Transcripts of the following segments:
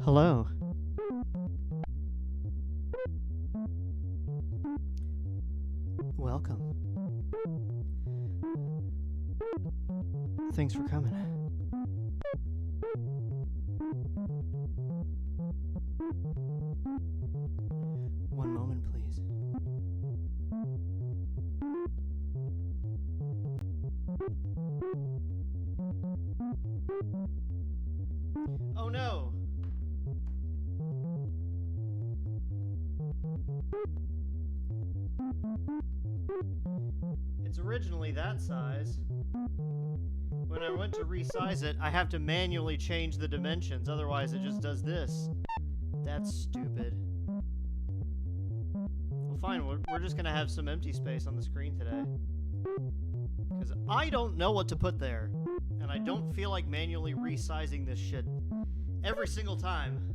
Hello. Welcome. Thanks for coming. One moment, please. Oh no! It's originally that size. When I went to resize it, I have to manually change the dimensions, otherwise it just does this. That's stupid. Well, fine, we're just gonna have some empty space on the screen today. Because I don't know what to put there. And I don't feel like manually resizing this shit every single time.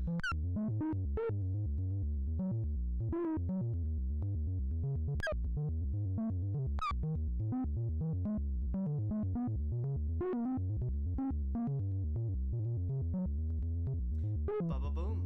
Ba-ba-boom.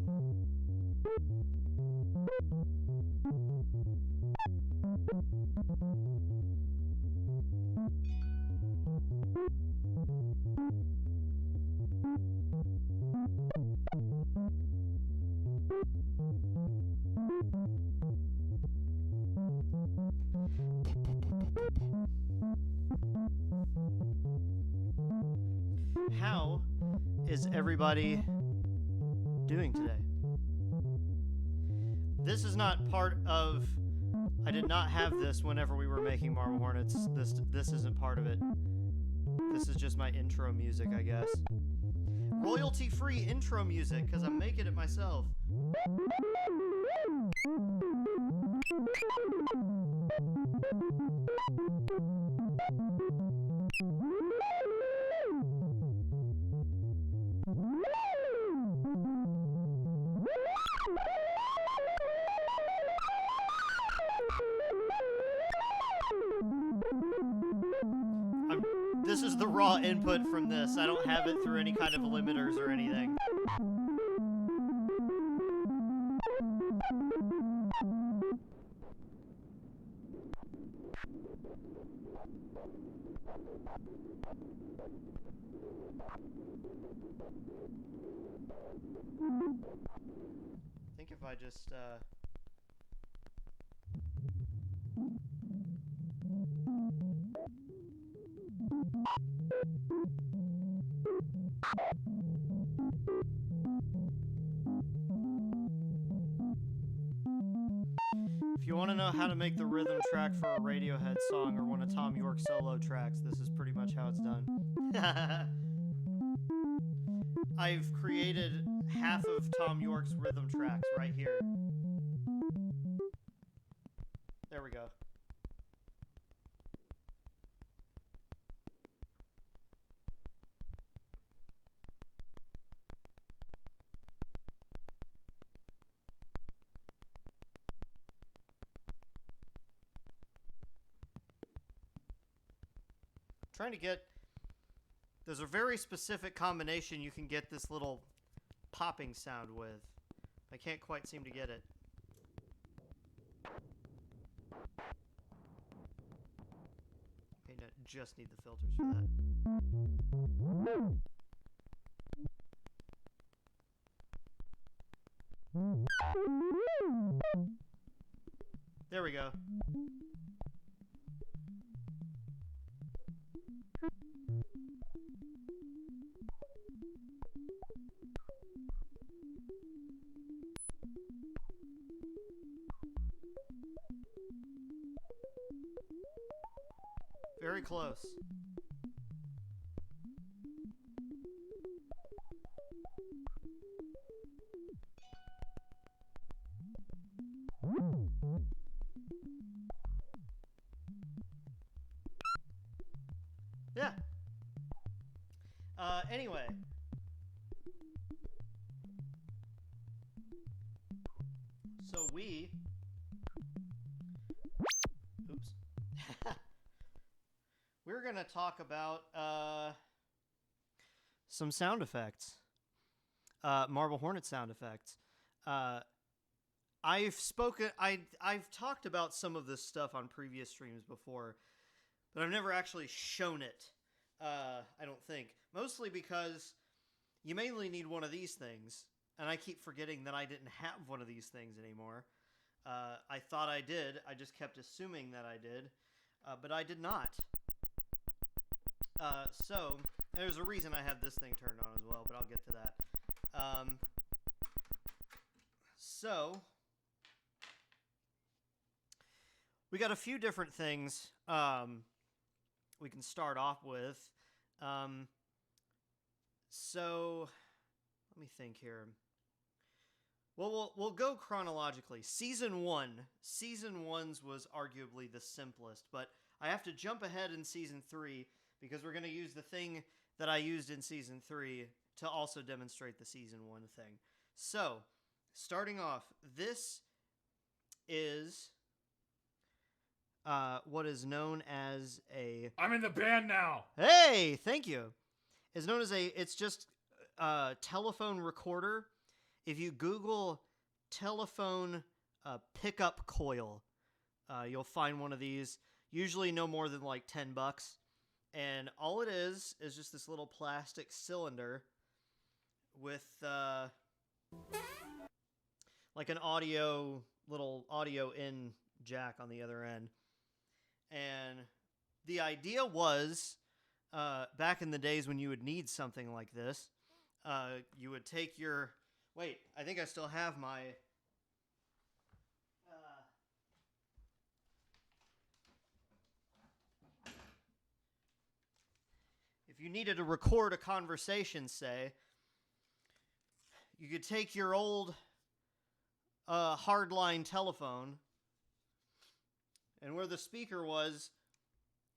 How is everybody doing today? This is not part of... I did not have this whenever we were making Marble Hornets. This isn't part of it. This is just my intro music, I guess. Royalty-free intro music, because I'm making it myself. This is the raw input from this. I don't have it through any kind of limiters or anything. I think if I just, if you want to know how to make the rhythm track for a Radiohead song or one of Tom York's solo tracks, this is pretty much how it's done. I've created half of Tom York's rhythm tracks right here. There we go. Trying to get... There's a very specific combination you can get this little popping sound with. I can't quite seem to get it. Okay, no, just need the filters for that. There we go. Very close. Yeah. Anyway. So oops. We're going to talk about some sound effects. Marble Hornet sound effects. I've talked about some of this stuff on previous streams before, but I've never actually shown it. I don't think. Mostly because you mainly need one of these things, and I keep forgetting that I didn't have one of these things anymore. I thought I did. I just kept assuming that I did, but I did not. So there's a reason I have this thing turned on as well, but I'll get to that. So we got a few different things we can start off with. So let me think here. Well, we'll go chronologically. Season 1's was arguably the simplest, but I have to jump ahead in Season 3 because we're going to use the thing that I used in Season 3 to also demonstrate the Season 1 thing. So, starting off, this is what is known as a... I'm in the band now! Hey, thank you. It's known as it's just a telephone recorder. If you Google telephone pickup coil, you'll find one of these. Usually no more than like $10. And all it is just this little plastic cylinder with like an little audio in jack on the other end. And the idea was, back in the days when you would need something like this, you would take your... Wait, I think I still have my... If you needed to record a conversation, say, you could take your old hardline telephone, and where the speaker was,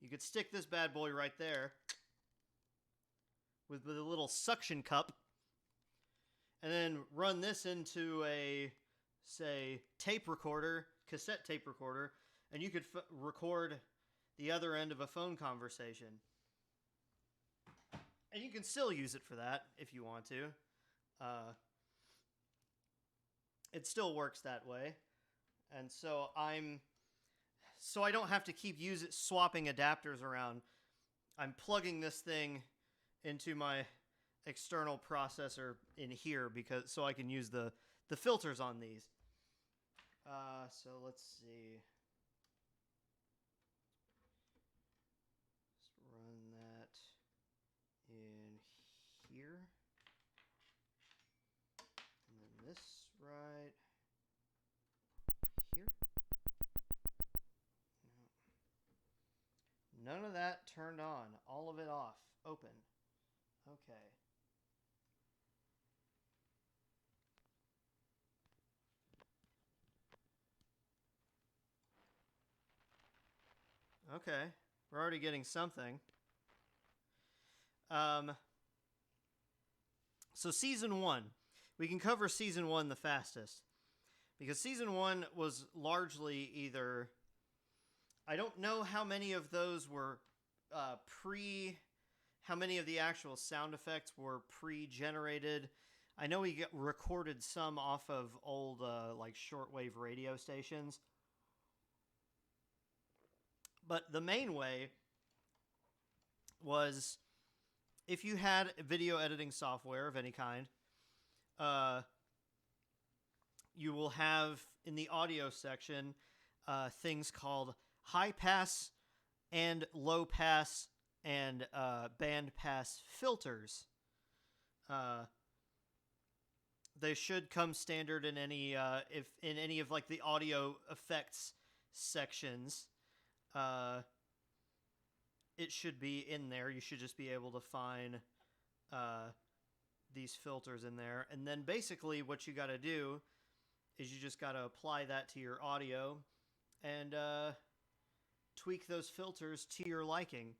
you could stick this bad boy right there with a little suction cup, and then run this into a, say, tape recorder, cassette tape recorder, and you could record the other end of a phone conversation. And you can still use it for that if you want to. It still works that way. And so I don't have to keep swapping adapters around. I'm plugging this thing into my external processor in here so I can use the filters on these. So let's see. Let's run that in here. And then this right here. No. None of that turned on. All of it off. Open. Okay. Okay. We're already getting something. So Season 1. We can cover Season 1 the fastest. Because Season 1 was largely either... I don't know how many of those were how many of the actual sound effects were pre-generated. I know we recorded some off of old like shortwave radio stations. But the main way was if you had video editing software of any kind, you will have in the audio section things called high pass and low pass and band pass filters. They should come standard in any if in any of like the audio effects sections. It should be in there. You should just be able to find these filters in there. And then basically what you got to do is you just got to apply that to your audio and tweak those filters to your liking.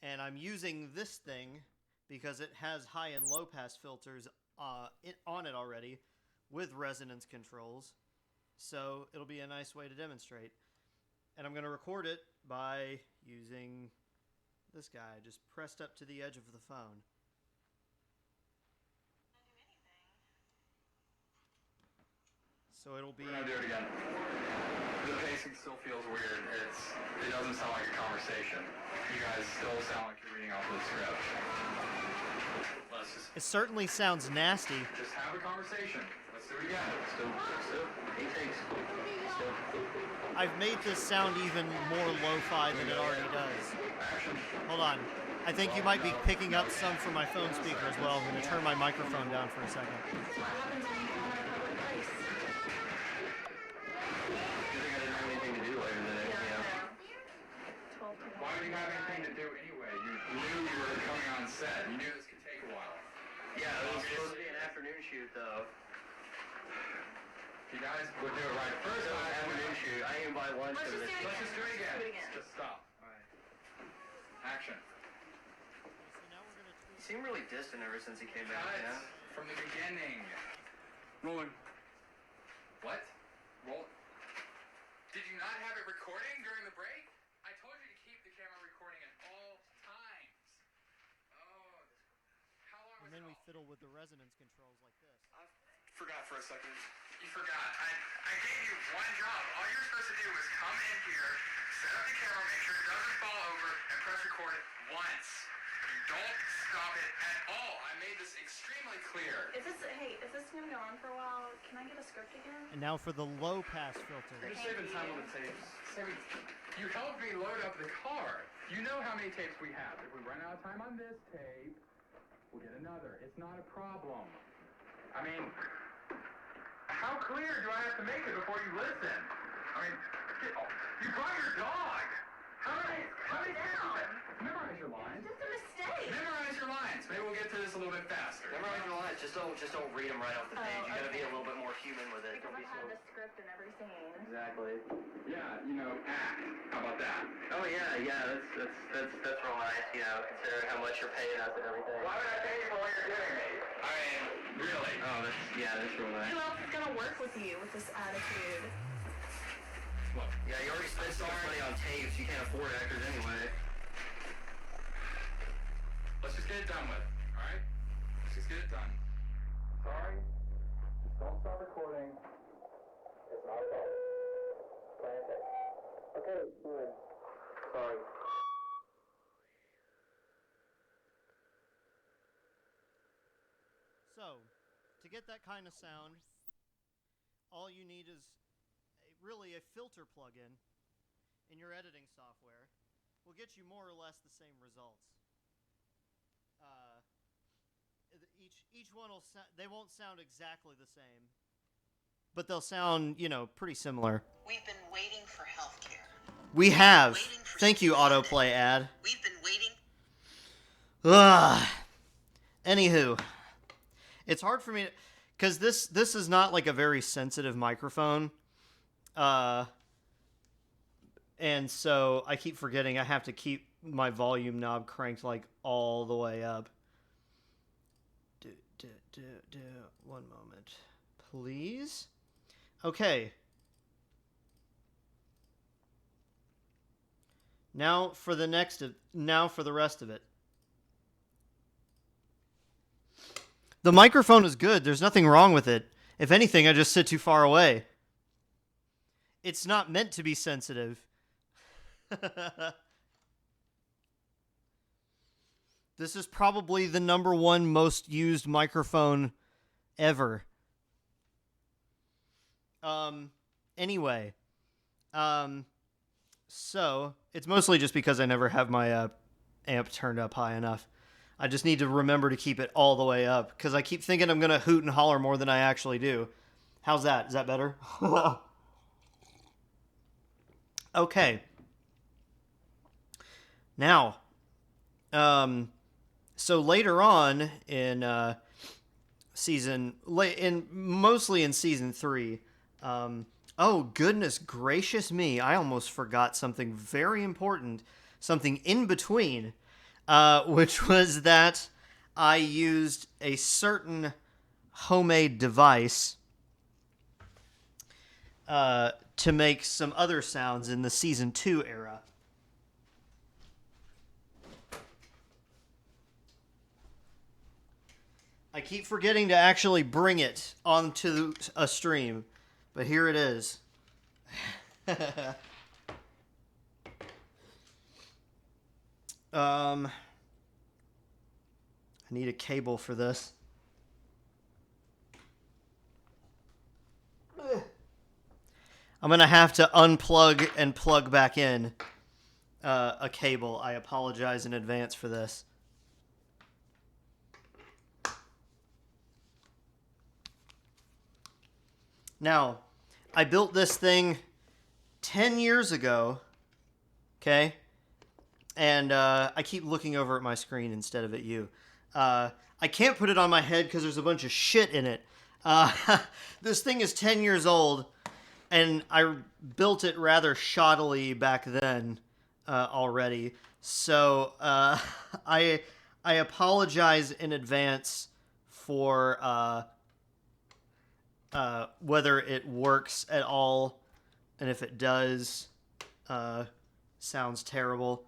And I'm using this thing because it has high and low pass filters on it already with resonance controls. So it'll be a nice way to demonstrate. And I'm going to record it by using this guy just pressed up to the edge of the phone. So it'll be... We're gonna do it again. The pacing still feels weird. It doesn't sound like a conversation. You guys still sound like you're reading off the script. It certainly sounds nasty. Just have a conversation. Let's do it again. Still. 8 takes. Still. I've made this sound even more lo-fi than it already does. Action. Hold on. I think you might be picking up some from my phone speaker as well. I'm going to turn my microphone down for a second. Why would you have anything to do anyway? You knew you were coming on set. You knew this could take a while. Yeah, it was supposed to be an afternoon shoot, though. You guys would do it right first time. Afternoon shoot. I didn't buy lunch. Let's just do it again. Do it again. Just stop. All right. Action. He seemed really distant ever since he came back. Cut Yeah. from the beginning. Rolling. What? Roll. Did you not have it recording during the break? I told you to keep the camera recording at all times. Oh, how long was And then it we all? fiddle with the resonance controls like this. I forgot for a second. You forgot. I gave you one job. All you're supposed to do was come in here, set up the camera, make sure it doesn't fall over, and press record once. You don't stop it at all. I made this extremely clear. If this is gonna go on for a while, can I get a script again? And now for the low pass filter. You're saving time on the tapes. You helped me load up the car. You know how many tapes we have. If we run out of time on this tape, we'll get another. It's not a problem. I mean, how clear do I have to make it before you listen? I mean, you brought your dog. How many memorize your lines. It's just a mistake. Memorize your lines. Maybe we'll get to this a little bit faster. Memorize your lines. Just don't read them right off the page. You gotta be a little bit more human with it. Because Don't I be have so... the script and every scene. Exactly. Yeah, act. How about that? Oh yeah. That's real nice. Considering how much you're paying us and everything. Why would I pay you for what you're giving me? I mean, really? Oh, that's real nice. Who else is gonna work with you with this attitude? Look. Yeah, you already spent so much money on tapes. You can't afford actors anyway. Let's just get it done with. All right? Let's just get it done. Sorry. Just don't stop recording. It's not a problem. Okay, good. Sorry. So, to get that kind of sound, all you need is really a filter plugin in your editing software. Will get you more or less the same results. Each one will they won't sound exactly the same, but they'll sound, pretty similar. We've been waiting for healthcare. We have. Waiting for Thank you, something autoplay ad. We've been waiting. Ugh. Anywho, it's hard for me to, because this is not like a very sensitive microphone, and so I keep forgetting I have to keep my volume knob cranked like all the way up. One moment, please. Okay. Now for the rest of it. The microphone is good. There's nothing wrong with it. If anything, I just sit too far away. It's not meant to be sensitive. This is probably the #1 most used microphone ever. Anyway. So, it's mostly just because I never have my amp turned up high enough. I just need to remember to keep it all the way up, because I keep thinking I'm going to hoot and holler more than I actually do. How's that? Is that better? Okay. Now, so later on in mostly in season 3, oh goodness gracious me, I almost forgot something very important, something in between, which was that I used a certain homemade device to make some other sounds in the Season 2 era. I keep forgetting to actually bring it onto a stream, but here it is. I need a cable for this. I'm going to have to unplug and plug back in a cable. I apologize in advance for this. Now, I built this thing 10 years ago, okay? And I keep looking over at my screen instead of at you. I can't put it on my head because there's a bunch of shit in it. This thing is 10 years old, and I built it rather shoddily back then already. So I apologize in advance for whether it works at all, and if it does, sounds terrible.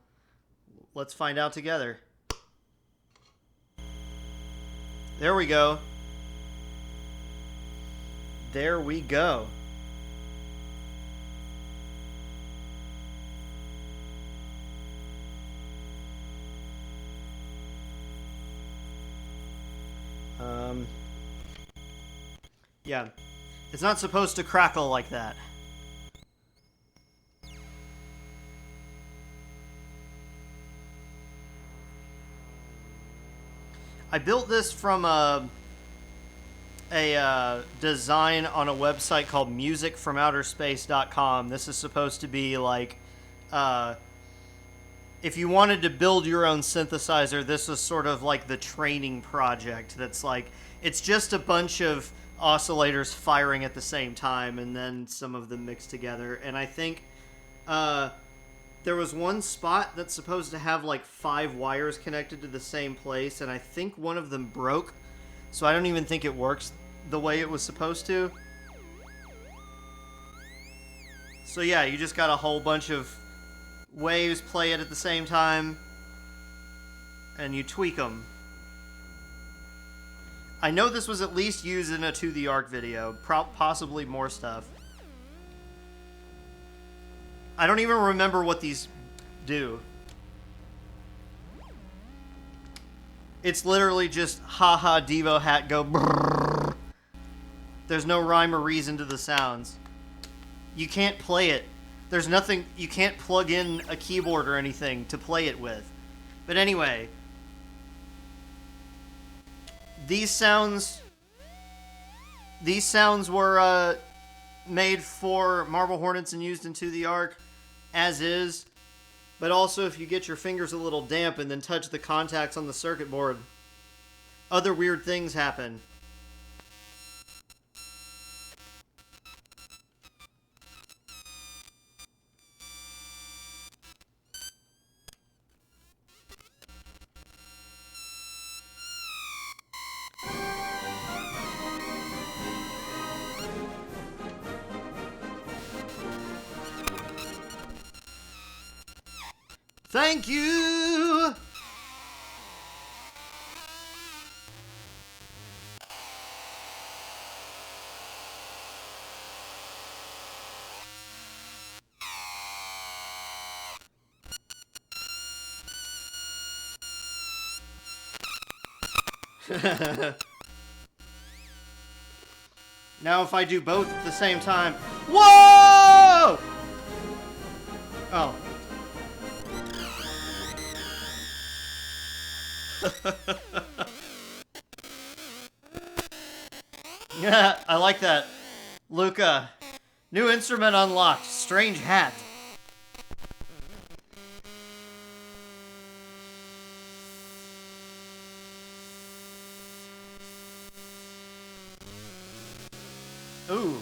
Let's find out together. There we go. There we go. Yeah. It's not supposed to crackle like that. I built this from a design on a website called musicfromouterspace.com. This is supposed to be like, if you wanted to build your own synthesizer, this was sort of like the training project. That's like, it's just a bunch of oscillators firing at the same time, and then some of them mixed together. And I think there was one spot that's supposed to have like 5 wires connected to the same place, and I think one of them broke, so I don't even think it works the way it was supposed to. So yeah, you just got a whole bunch of waves play it at the same time, and you tweak them. I know this was at least used in a To The Arc video, possibly more stuff. I don't even remember what these do. It's literally just haha Devo hat go brrrr. There's no rhyme or reason to the sounds. You can't play it. There's nothing, you can't plug in a keyboard or anything to play it with. But anyway, these sounds were made for Marble Hornets and used in To The Arc as is, but also if you get your fingers a little damp and then touch the contacts on the circuit board, other weird things happen. Thank you! Now if I do both at the same time... Whoa! Oh. Yeah, I like that. Luca. New instrument unlocked. Strange hat. Ooh.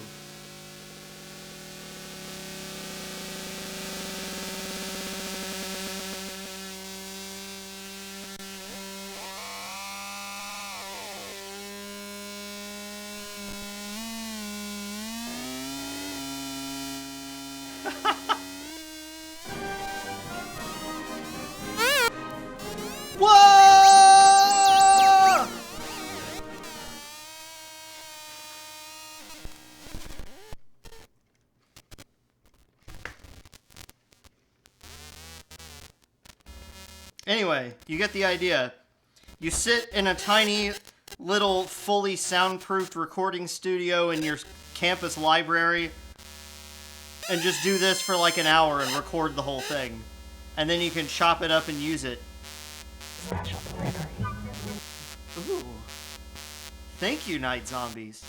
Whoa! Anyway, you get the idea. You sit in a tiny little fully soundproofed recording studio in your campus library and just do this for like an hour and record the whole thing. And then you can chop it up and use it. Special delivery. Ooh. Thank you, Night Zombies.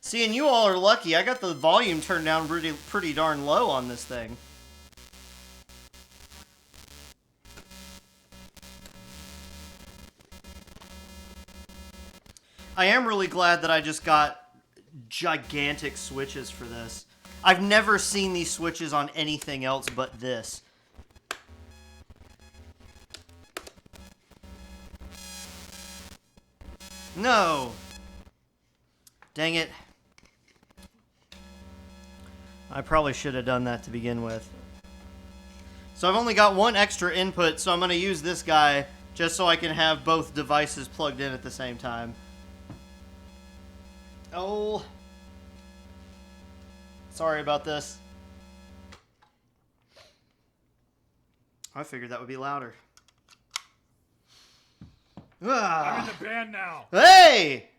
See, and you all are lucky. I got the volume turned down pretty darn low on this thing. I am really glad that I just got gigantic switches for this. I've never seen these switches on anything else but this. No! Dang it. I probably should have done that to begin with. So I've only got one extra input, so I'm going to use this guy just so I can have both devices plugged in at the same time. Oh. Sorry about this. I figured that would be louder. I'm in the band now. Hey!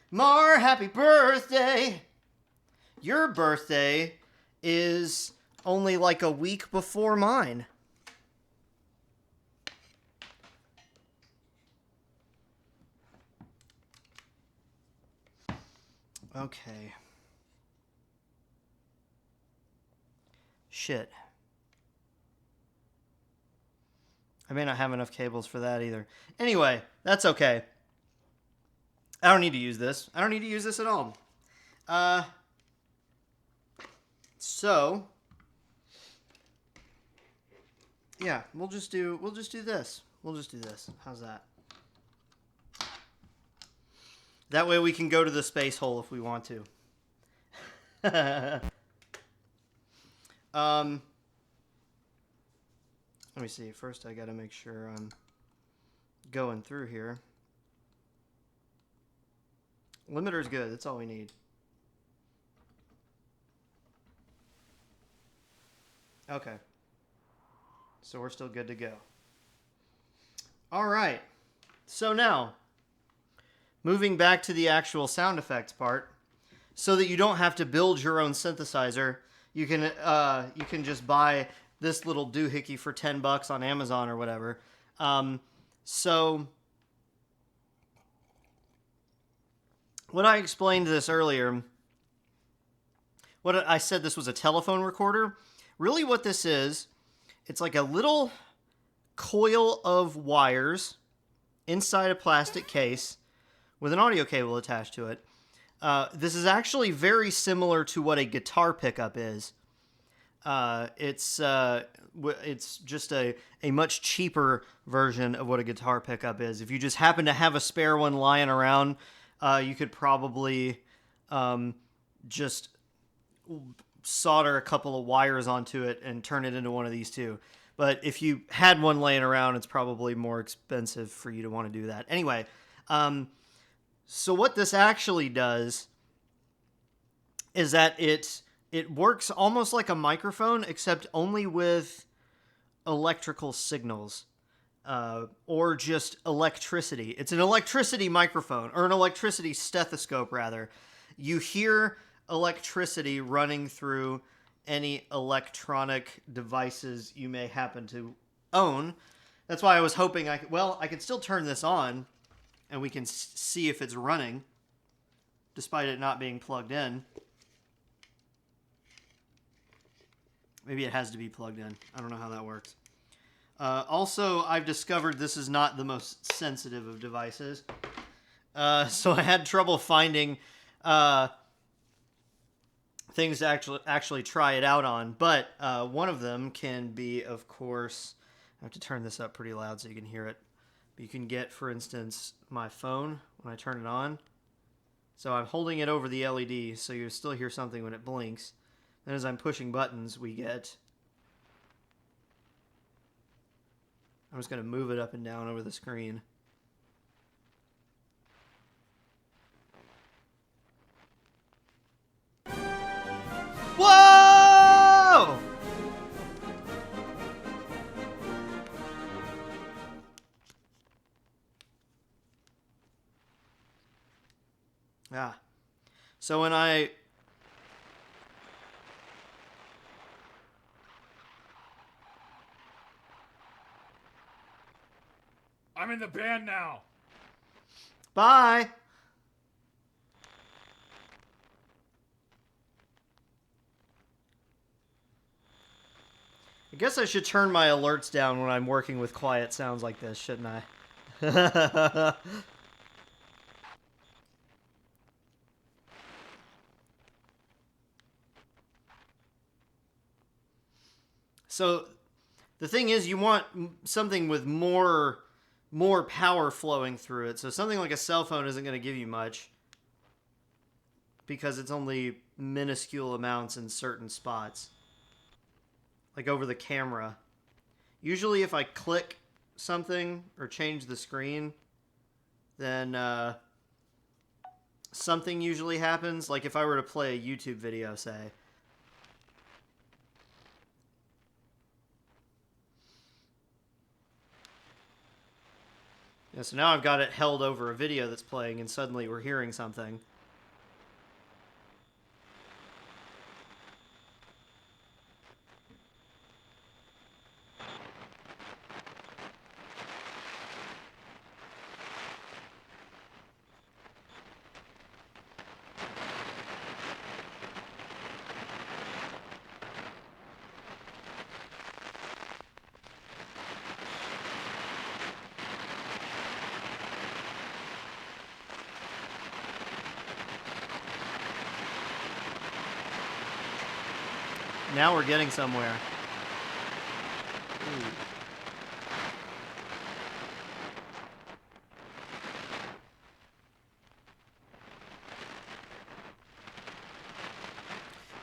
Mar, happy birthday! Your birthday is only like a week before mine. Okay. Shit. I may not have enough cables for that either. Anyway, that's okay. I don't need to use this. I don't need to use this at all. So yeah, we'll just do this. We'll just do this. How's that? That way we can go to the space hole if we want to. Let me see. First, I gotta make sure I'm going through here. Limiter's good. That's all we need. Okay. So we're still good to go. All right. So now, moving back to the actual sound effects part, so that you don't have to build your own synthesizer, you can just buy this little doohickey for $10 on Amazon or whatever. So what I explained this earlier, what I said this was a telephone recorder. Really what this is, it's like a little coil of wires inside a plastic case with an audio cable attached to it. This is actually very similar to what a guitar pickup is. It's just a much cheaper version of what a guitar pickup is. If you just happen to have a spare one lying around, you could probably just solder a couple of wires onto it and turn it into one of these two. But if you had one laying around, it's probably more expensive for you to want to do that. Anyway, so what this actually does is that it works almost like a microphone, except only with electrical signals, or just electricity. It's an electricity microphone, or an electricity stethoscope, rather. You hear electricity running through any electronic devices you may happen to own. That's why I was hoping I could still turn this on, and we can see if it's running, despite it not being plugged in. Maybe it has to be plugged in. I don't know how that works. Also, I've discovered this is not the most sensitive of devices. So I had trouble finding things to actually try it out on. But one of them can be, of course, I have to turn this up pretty loud so you can hear it. You can get, for instance, my phone when I turn it on. So I'm holding it over the LED, so you still hear something when it blinks. Then as I'm pushing buttons, we get... I'm just going to move it up and down over the screen. Whoa! Ah. So when I... I'm in the band now. Bye! I guess I should turn my alerts down when I'm working with quiet sounds like this, shouldn't I? So, the thing is, you want something with more power flowing through it. So something like a cell phone isn't going to give you much because it's only minuscule amounts in certain spots. Like over the camera. Usually if I click something or change the screen, then something usually happens. Like if I were to play a YouTube video, say. Yeah, so now I've got it held over a video that's playing and suddenly we're hearing something. Now we're getting somewhere. Ooh.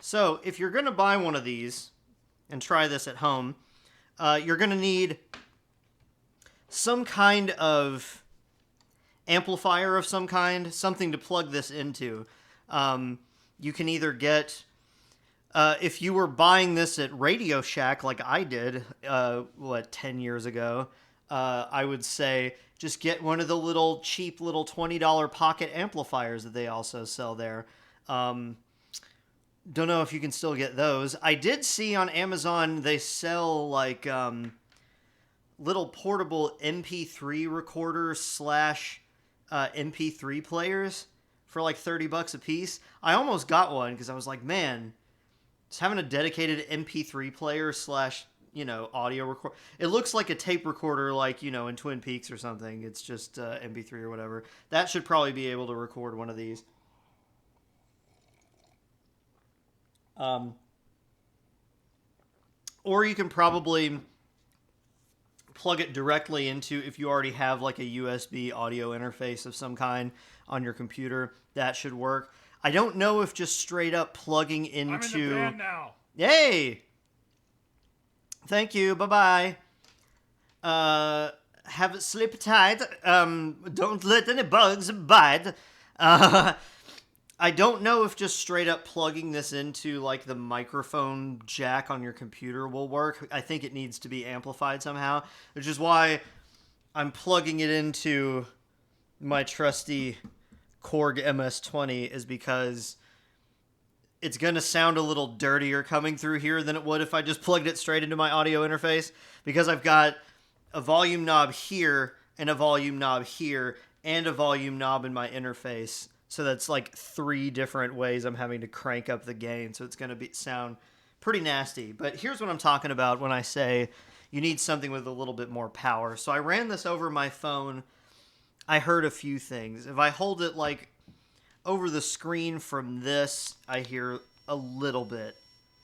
So, if you're going to buy one of these and try this at home, you're going to need some kind of amplifier of some kind, something to plug this into. You can either get... if you were buying this at Radio Shack like I did, 10 years ago, I would say just get one of the little cheap little $20 pocket amplifiers that they also sell there. Don't know if you can still get those. I did see on Amazon they sell like little portable MP3 recorders slash MP3 players for like $30 a piece. I almost got one because I was like, man... Just having a dedicated MP3 player slash, audio record. It looks like a tape recorder like, in Twin Peaks or something. It's just MP3 or whatever. That should probably be able to record one of these. Or you can probably plug it directly into, if you already have like a USB audio interface of some kind on your computer. That should work. I don't know if just straight up plugging into... I'm in the band now. Yay! Thank you. Bye-bye. Have it sleep tight. Don't let any bugs bite. I don't know if just straight up plugging this into like the microphone jack on your computer will work. I think it needs to be amplified somehow, which is why I'm plugging it into my trusty Korg MS-20 is because it's going to sound a little dirtier coming through here than it would if I just plugged it straight into my audio interface, because I've got a volume knob here and a volume knob here and a volume knob in my interface. So that's like 3 different ways I'm having to crank up the gain. So it's going to sound pretty nasty. But here's what I'm talking about when I say you need something with a little bit more power. So I ran this over my phone. I heard a few things. If I hold it like over the screen from this, I hear a little bit,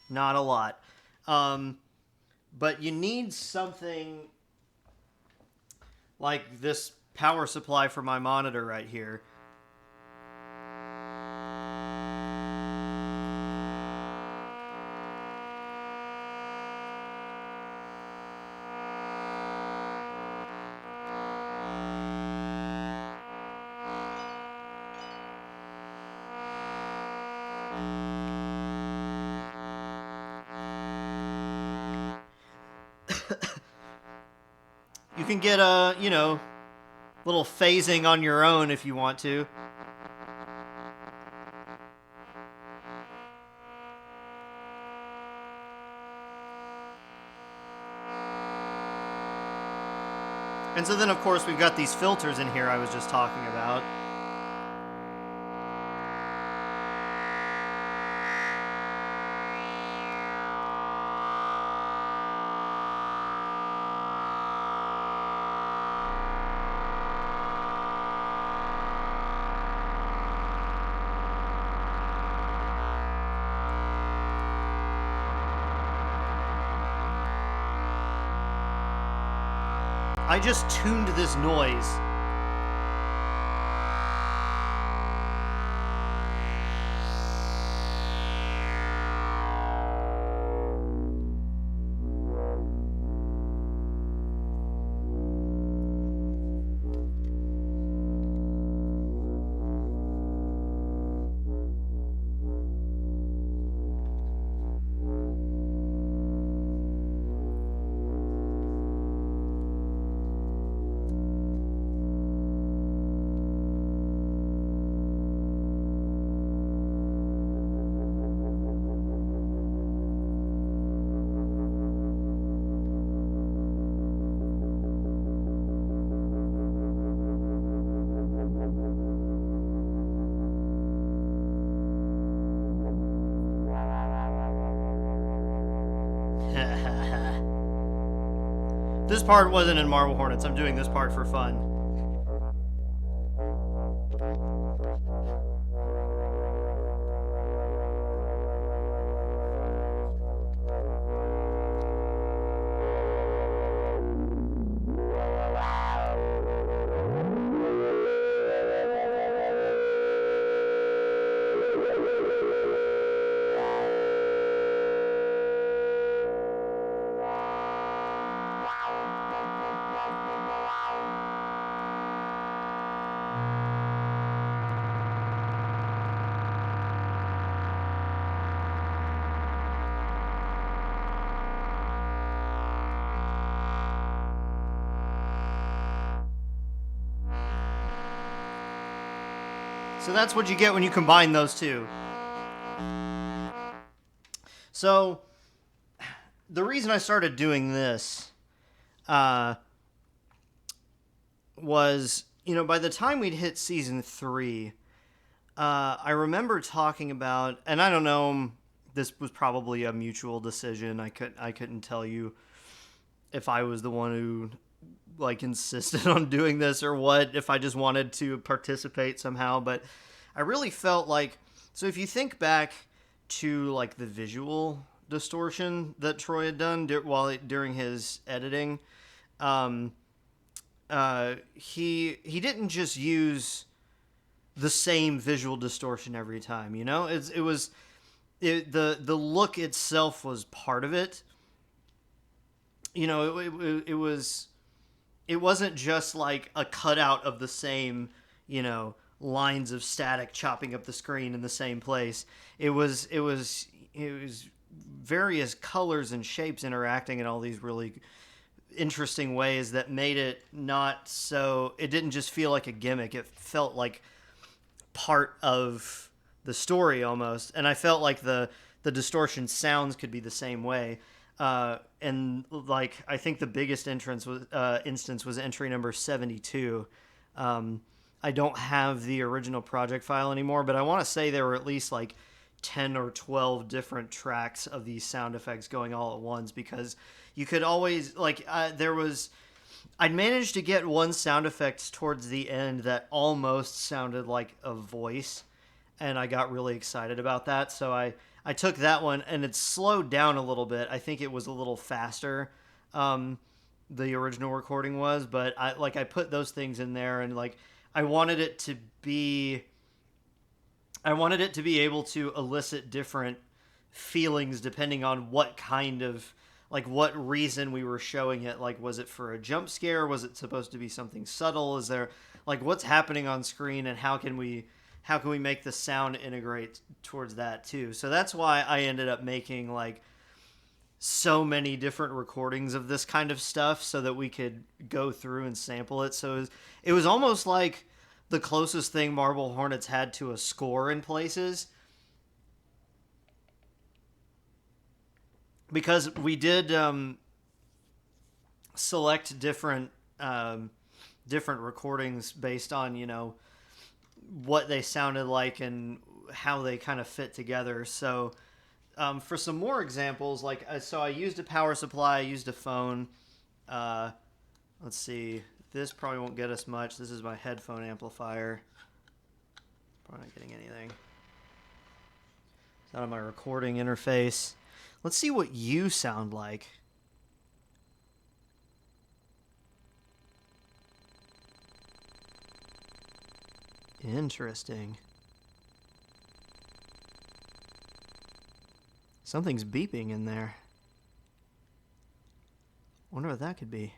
not a lot. But you need something like this power supply for my monitor right here. You can get a, little phasing on your own if you want to. And so then, of course, we've got these filters in here I was just talking about. I just tuned this noise. This part wasn't in Marble Hornets. I'm doing this part for fun. So that's what you get when you combine those two. So the reason I started doing this was, by the time we'd hit season 3, I remember talking about, and I don't know, this was probably a mutual decision. I couldn't tell you if I was the one who insisted on doing this or what, if I just wanted to participate somehow, but I really felt like, so if you think back to the visual distortion that Troy had done during his editing, he didn't just use the same visual distortion every time, the look itself was part of it. It wasn't just like a cutout of the same, lines of static chopping up the screen in the same place. It was various colors and shapes interacting in all these really interesting ways that made it it didn't just feel like a gimmick. It felt like part of the story almost. And I felt like the distortion sounds could be the same way. And I think the biggest instance was entry number 72. I don't have the original project file anymore, but I want to say there were at least 10 or 12 different tracks of these sound effects going all at once, because you could always I'd managed to get one sound effect towards the end that almost sounded like a voice, and I got really excited about that. So I took that one, and it slowed down a little bit. I think it was a little faster. the original recording was, but I put those things in there, and like I wanted it to be able to elicit different feelings depending on what kind of, like, what reason we were showing it. Like, was it for a jump scare? Was it supposed to be something subtle? Is there, like, what's happening on screen, and how can we make the sound integrate towards that too? So that's why I ended up making like so many different recordings of this kind of stuff so that we could go through and sample it. So it was almost like the closest thing Marble Hornets had to a score in places. Because we did select different recordings based on, you know, what they sounded like and how they kind of fit together. So for some more examples, like, so I used a power supply, I used a phone. Let's see, this probably won't get us much. This is my headphone amplifier. Probably not getting anything. It's not on my recording interface. Let's see what you sound like. Interesting. Something's beeping in there. Wonder what that could be.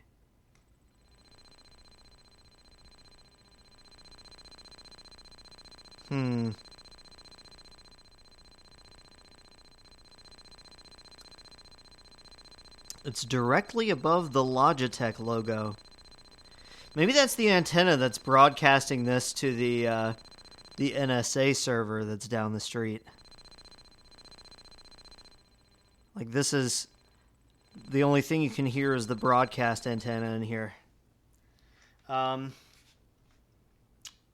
It's directly above the Logitech logo. Maybe that's the antenna that's broadcasting this to the NSA server that's down the street. Like, this is the only thing you can hear is the broadcast antenna in here. Oh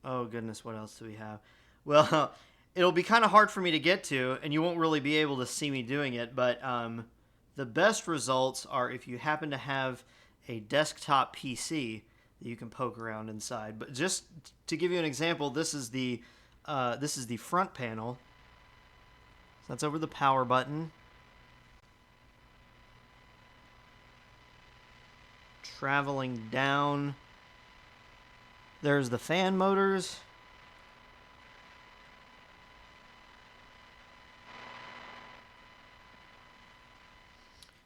goodness, what else do we have? Well, it'll be kind of hard for me to get to, and you won't really be able to see me doing it, but the best results are if you happen to have a desktop PC that you can poke around inside. But just to give you an example, this is the front panel. So that's over the power button. Traveling down, there's the fan motors.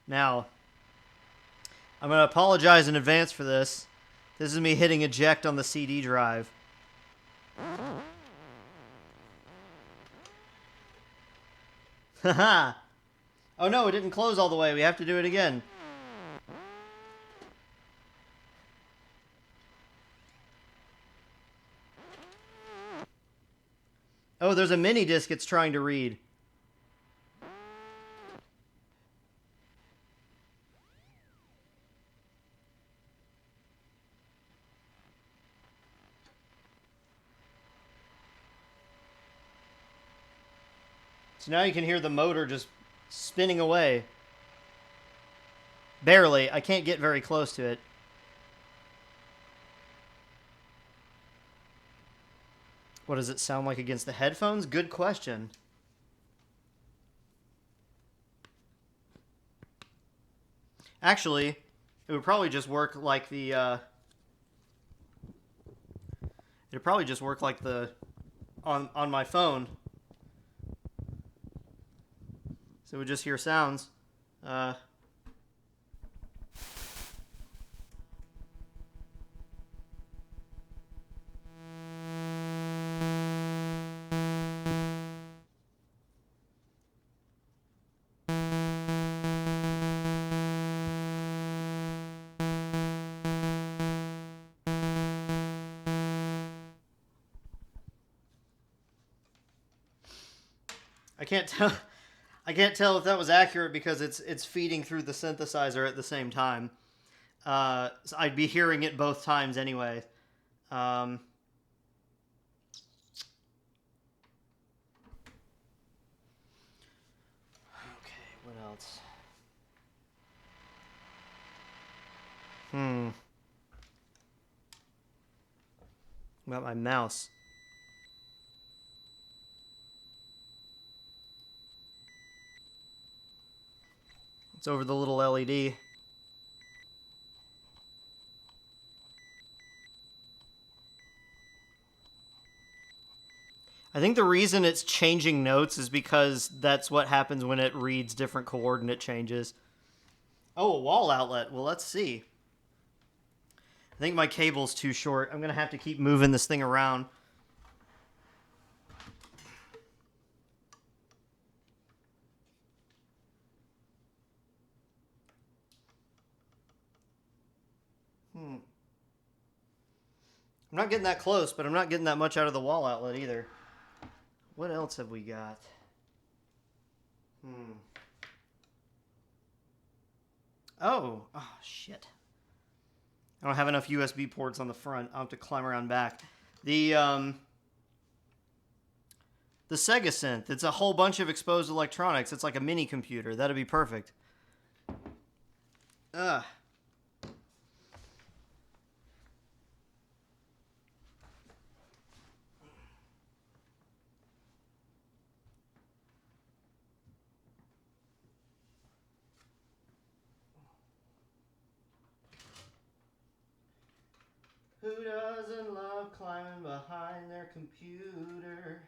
Now, I'm going to apologize in advance for this. This is me hitting eject on the CD drive. Haha! Oh no, it didn't close all the way. We have to do it again. Oh, there's a mini disc it's trying to read. So now you can hear the motor just spinning away. Barely. I can't get very close to it. What does it sound like against the headphones? Good question. Actually, it would probably just work like the, it'd probably just work like the, on my phone. So we just hear sounds. I can't tell if that was accurate because it's feeding through the synthesizer at the same time. So I'd be hearing it both times anyway. Okay, what else? What about my mouse? It's over the little LED. I think the reason it's changing notes is because that's what happens when it reads different coordinate changes. Oh, a wall outlet. Well, let's see. I think my cable's too short. I'm going to have to keep moving this thing around. I'm not getting that close, but I'm not getting that much out of the wall outlet either. What else have we got? Oh, shit. I don't have enough USB ports on the front. I'll have to climb around back. The Sega synth. It's a whole bunch of exposed electronics. It's like a mini computer. That'd be perfect. Ugh. Who doesn't love climbing behind their computer?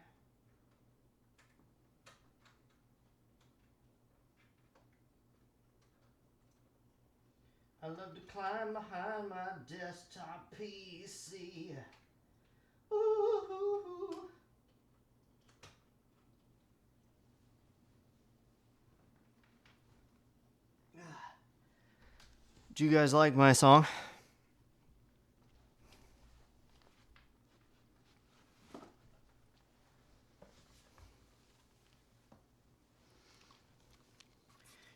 I love to climb behind my desktop PC. Ooh. Do you guys like my song?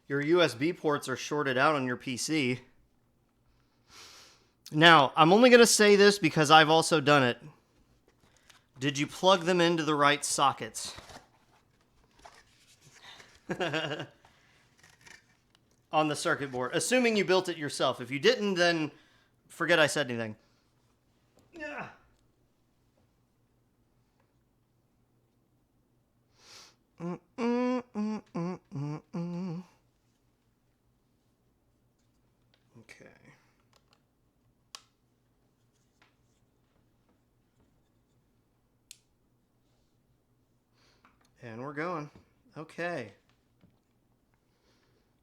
Your USB ports are shorted out on your PC. Now, I'm only going to say this because I've also done it. Did you plug them into the right sockets? On the circuit board. Assuming you built it yourself. If you didn't, then forget I said anything. Yeah. Okay. And we're going. Okay.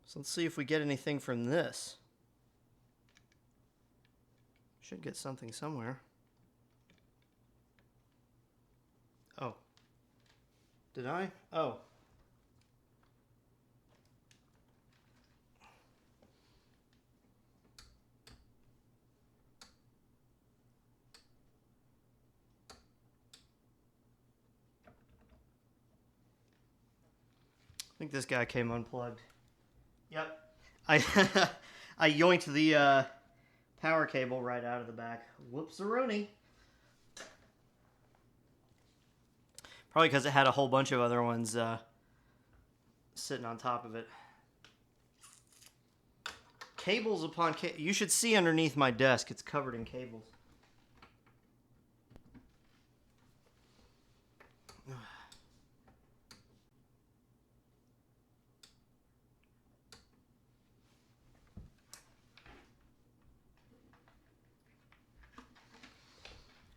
So let's see if we get anything from this. Should get something somewhere. Oh. Did I? Oh. I think this guy came unplugged. Yep. I yoinked the power cable right out of the back. Whoops-a-rooney. Probably because it had a whole bunch of other ones sitting on top of it. Cables upon you should see underneath my desk. It's covered in cables.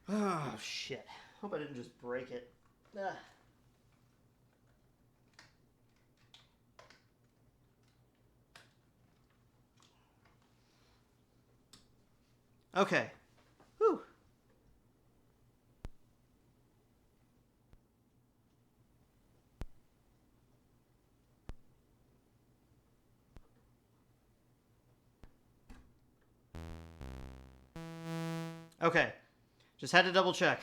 Oh, shit. Hope I didn't just break it. Ah. Okay. Whew. Okay. Just had to double check.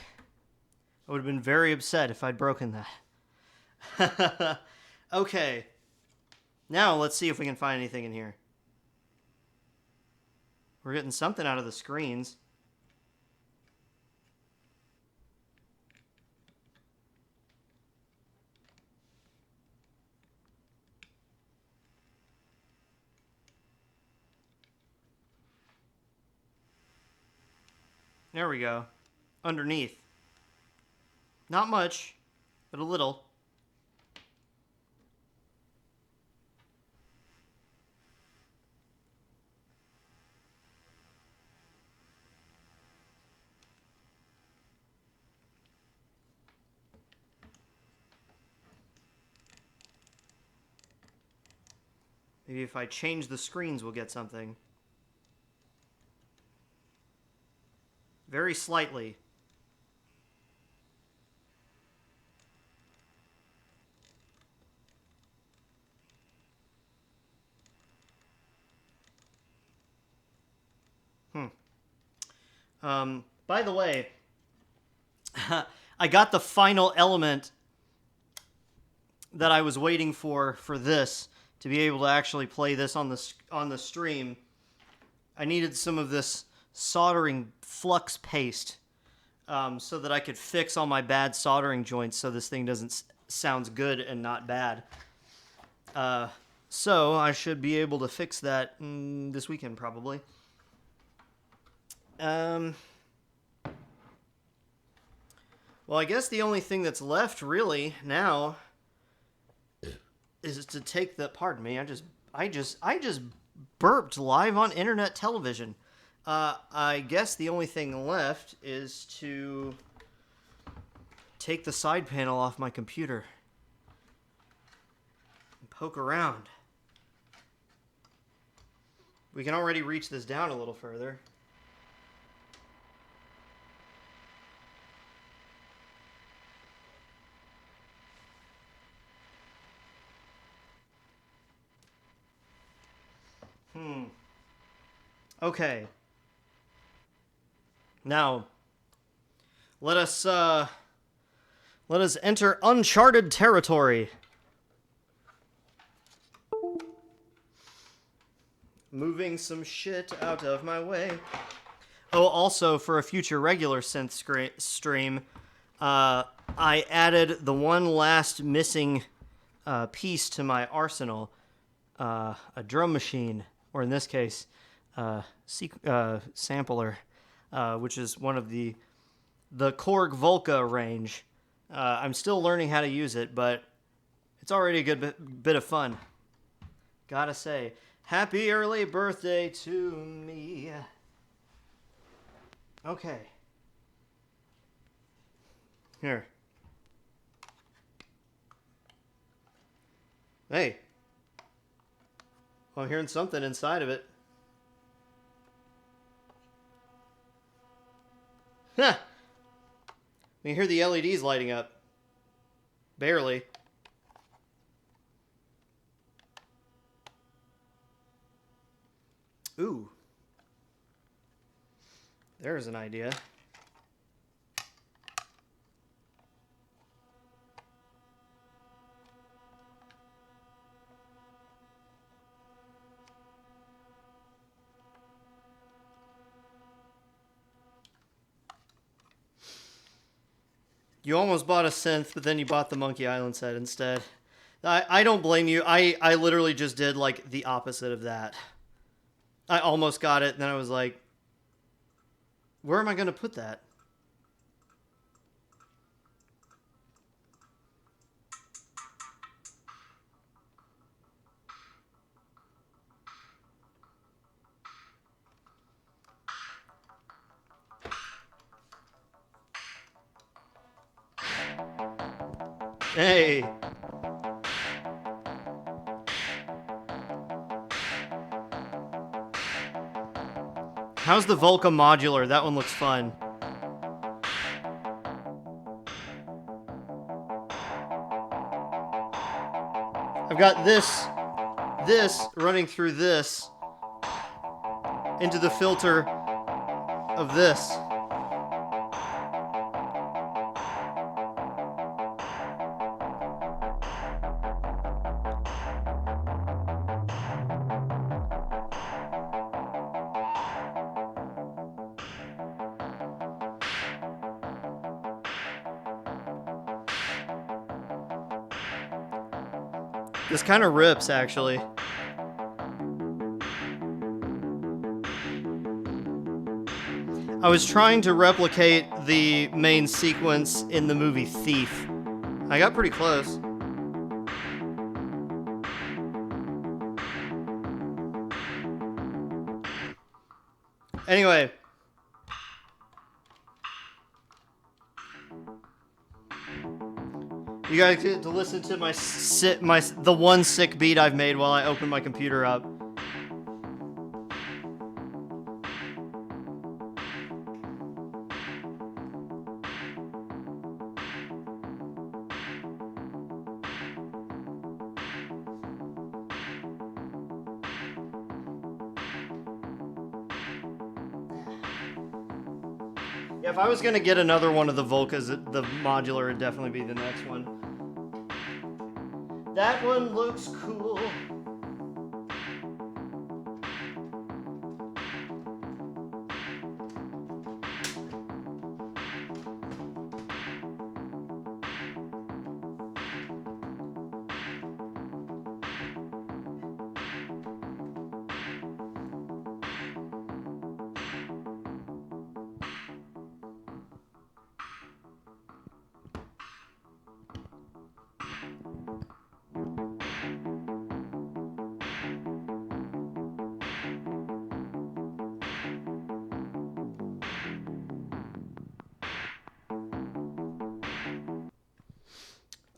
I would have been very upset if I'd broken that. Okay. Now let's see if we can find anything in here. We're getting something out of the screens. There we go. Underneath. Not much, but a little. Maybe if I change the screens, we'll get something. Very slightly. By the way, I got the final element that I was waiting for this to be able to actually play this on the stream. I needed some of this soldering flux paste so that I could fix all my bad soldering joints so this thing doesn't sounds good and not bad. So I should be able to fix that this weekend probably. Well, I guess the only thing that's left really now is to take the. Pardon me. I just burped live on internet television. I guess the only thing left is to take the side panel off my computer and poke around. We can already reach this down a little further. Okay. Now, let us enter uncharted territory. Moving some shit out of my way. Oh, also, for a future regular synth stream, I added the one last missing piece to my arsenal. A drum machine, or in this case, sampler, which is one of the Korg Volca range. I'm still learning how to use it, but it's already a good bit of fun. Gotta say, happy early birthday to me. Okay. Here. Hey. I'm hearing something inside of it. Huh. You can hear the LEDs lighting up. Barely. Ooh. There's an idea. You almost bought a synth, but then you bought the Monkey Island set instead. I don't blame you. I literally just did, like, the opposite of that. I almost got it, and then I was like, where am I going to put that? Hey! How's the Volca modular? That one looks fun. I've got this running through this into the filter of this. This kind of rips, actually. I was trying to replicate the main sequence in the movie Thief. I got pretty close. Anyway. You guys get to listen to the one sick beat I've made while I open my computer up. Yeah, if I was gonna get another one of the Volcas, the modular would definitely be the next one. That one looks cool.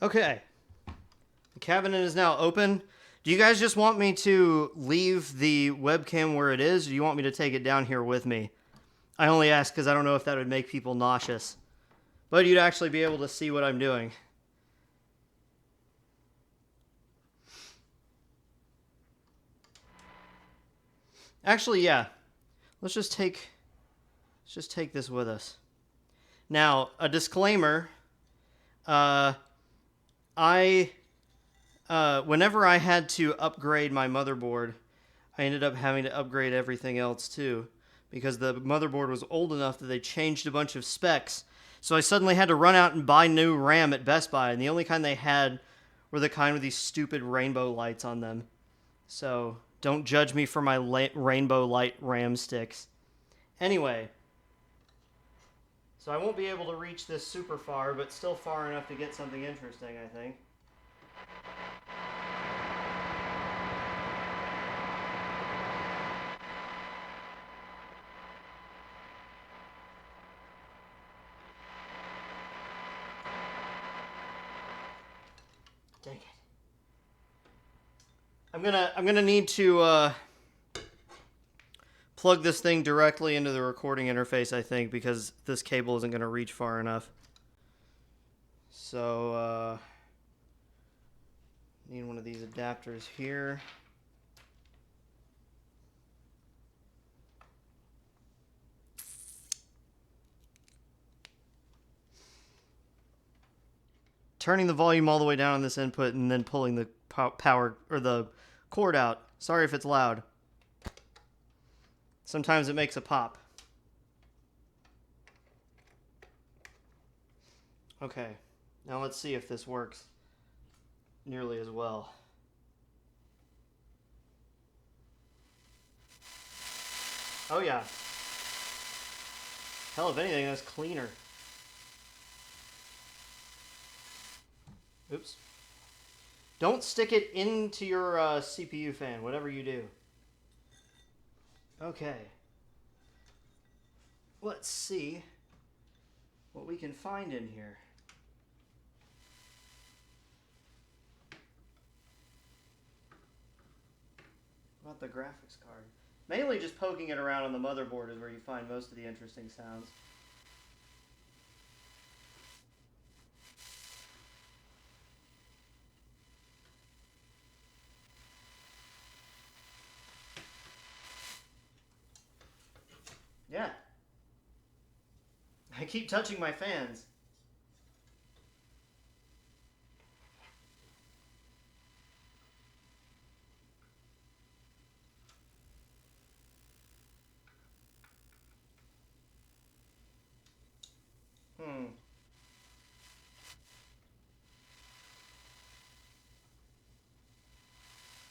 Okay. The cabinet is now open. Do you guys just want me to leave the webcam where it is, or do you want me to take it down here with me? I only ask because I don't know if that would make people nauseous. But you'd actually be able to see what I'm doing. Actually, yeah. Let's just take this with us. Now, a disclaimer. Whenever I had to upgrade my motherboard, I ended up having to upgrade everything else too, because the motherboard was old enough that they changed a bunch of specs. So I suddenly had to run out and buy new RAM at Best Buy, and the only kind they had were the kind with these stupid rainbow lights on them. So don't judge me for my rainbow light RAM sticks. Anyway, so I won't be able to reach this super far, but still far enough to get something interesting, I think. Dang it. I'm gonna need to plug this thing directly into the recording interface, I think, because this cable isn't gonna reach far enough. So need one of these adapters here. Turning the volume all the way down on this input and then pulling the power or the cord out. Sorry if it's loud. Sometimes it makes a pop. Okay, now let's see if this works nearly as well. Oh yeah. Hell, if anything, that's cleaner. Oops. Don't stick it into your CPU fan, whatever you do. Okay. Let's see what we can find in here. What about the graphics card? Mainly just poking it around on the motherboard is where you find most of the interesting sounds. Yeah. I keep touching my fans.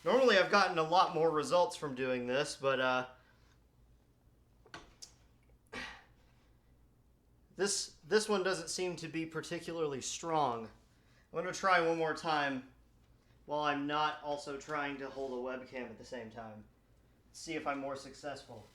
Normally I've gotten a lot more results from doing this, but this one doesn't seem to be particularly strong. I'm going to try one more time while I'm not also trying to hold a webcam at the same time. See if I'm more successful.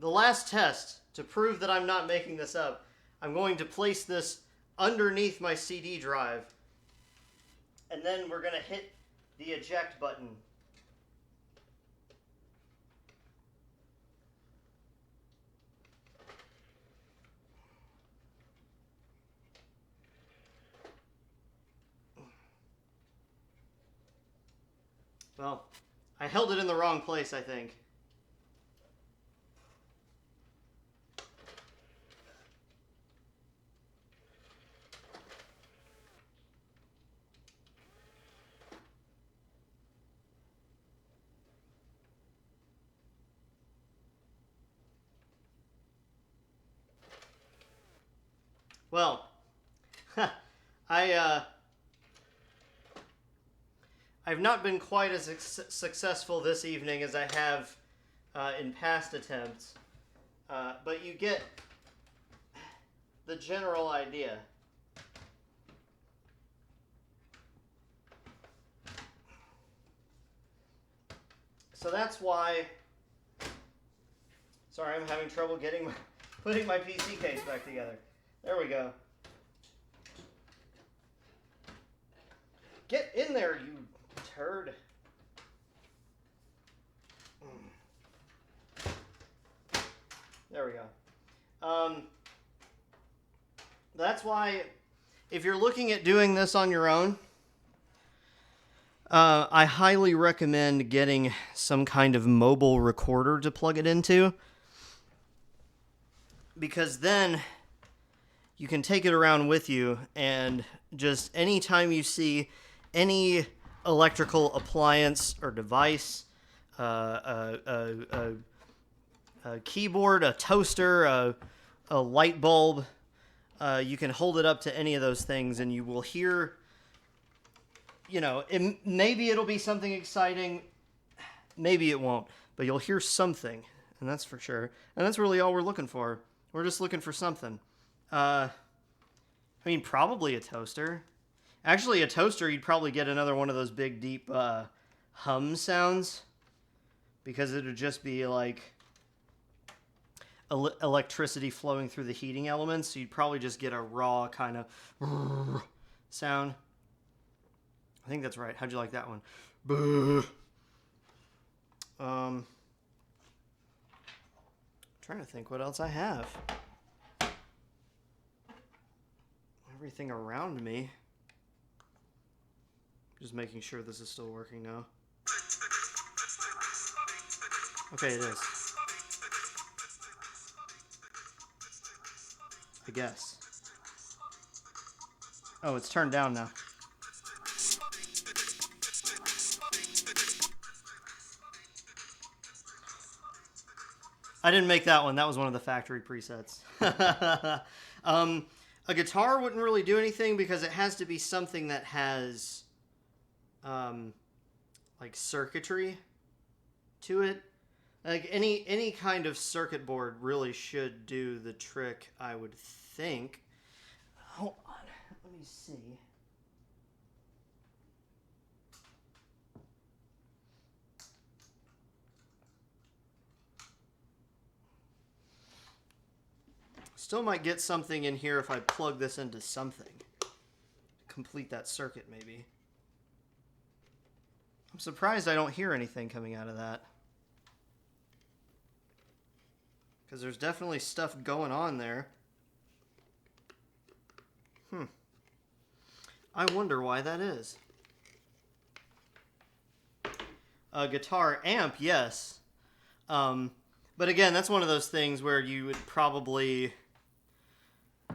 the last test to prove that I'm not making this up, I'm going to place this underneath my CD drive, and then we're going to hit the eject button. Well, I held it in the wrong place, I think. Well, I've not been quite as successful this evening as I have in past attempts, but you get the general idea. So that's why. Sorry, I'm having trouble putting my PC case back together. There we go. Get in there, you turd. There we go. That's why, if you're looking at doing this on your own, I highly recommend getting some kind of mobile recorder to plug it into, because then you can take it around with you, and just anytime you see any electrical appliance or device, a keyboard, a toaster, a light bulb, you can hold it up to any of those things and you will hear, maybe it'll be something exciting, maybe it won't, but you'll hear something, and that's for sure. And that's really all we're looking for. We're just looking for something. Probably a toaster. Actually, a toaster, you'd probably get another one of those big, deep hum sounds, because it would just be like electricity flowing through the heating elements, so you'd probably just get a raw kind of sound. I think that's right. How'd you like that one? Trying to think what else I have. Everything around me. Just making sure this is still working now. Okay, it is. I guess. Oh, it's turned down now. I didn't make that one. That was one of the factory presets. A guitar wouldn't really do anything because it has to be something that has like circuitry to it. Like any kind of circuit board really should do the trick, I would think. Hold on, let me see. Still might get something in here if I plug this into something. Complete that circuit, maybe. I'm surprised I don't hear anything coming out of that. Because there's definitely stuff going on there. I wonder why that is. A guitar amp, yes. But again, that's one of those things where you would probably,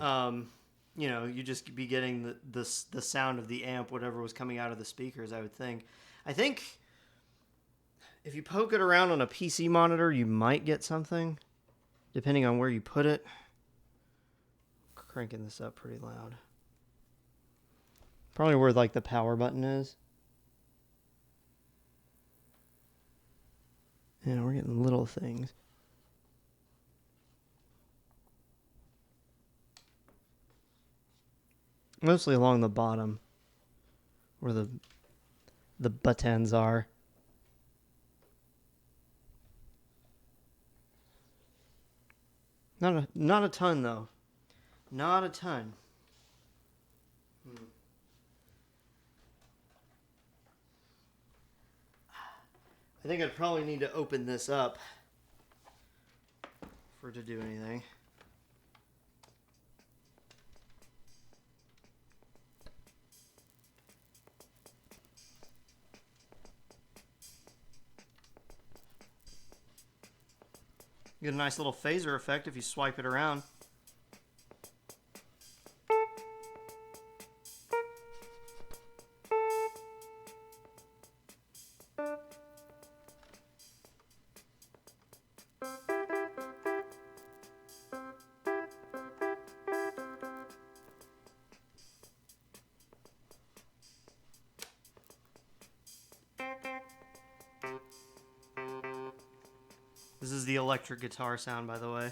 you just be getting the sound of the amp, whatever was coming out of the speakers, I would think. I think if you poke it around on a PC monitor, you might get something, depending on where you put it. Cranking this up pretty loud. Probably where like the power button is. Yeah, we're getting little things. Mostly along the bottom, where the buttons are. Not a ton though. Not a ton. I think I'd probably need to open this up for it to do anything. You get a nice little phaser effect if you swipe it around. This is the electric guitar sound, by the way.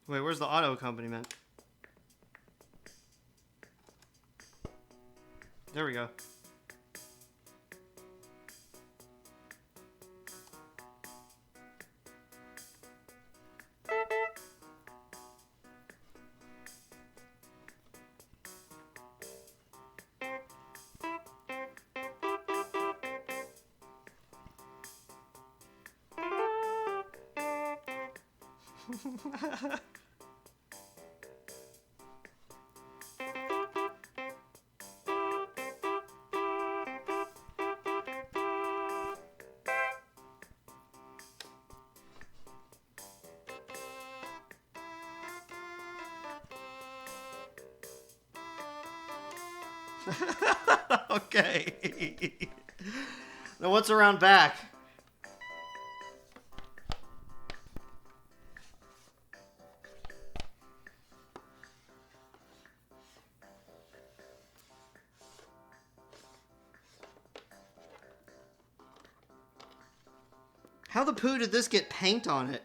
Wait, where's the auto accompaniment? There we go. Okay. Now what's around back? How the poo did this get paint on it?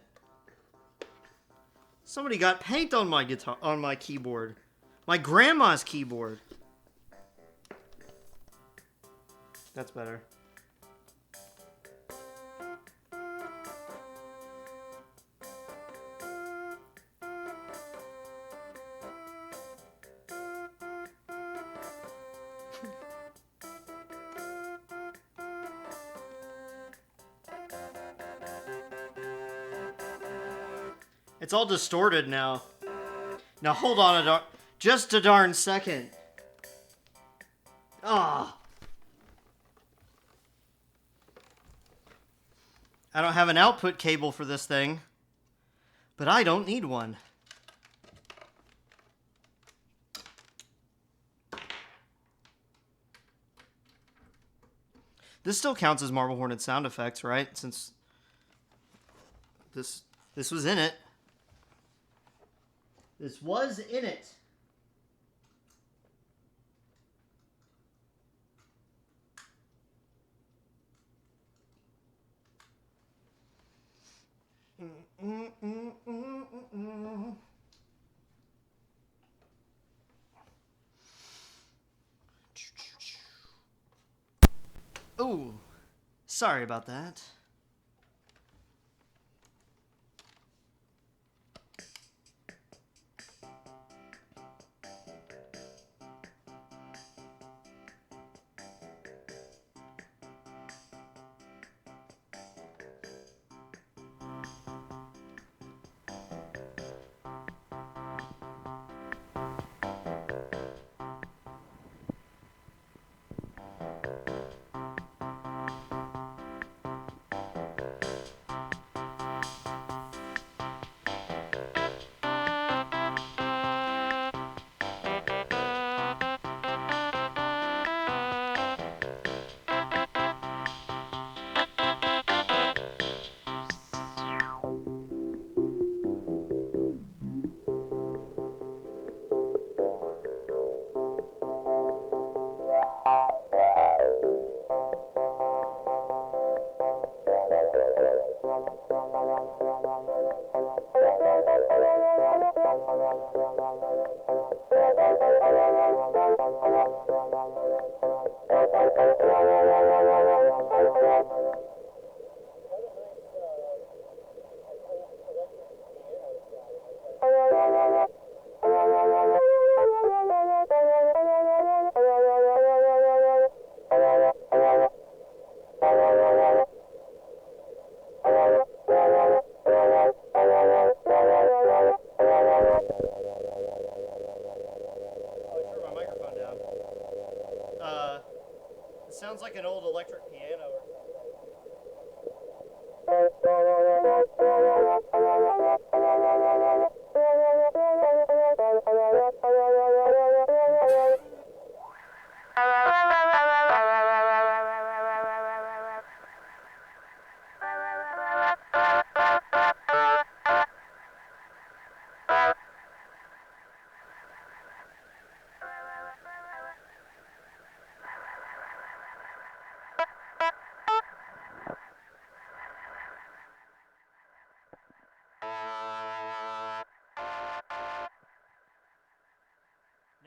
Somebody got paint on my guitar, on my keyboard. My grandma's keyboard. That's better. It's all distorted now. Now hold on just a darn second. Ah. I don't have an output cable for this thing, but I don't need one. This still counts as Marble Hornet sound effects, right? Since this was in it. This was in it. Oh, sorry about that. Sounds like an old electric piano.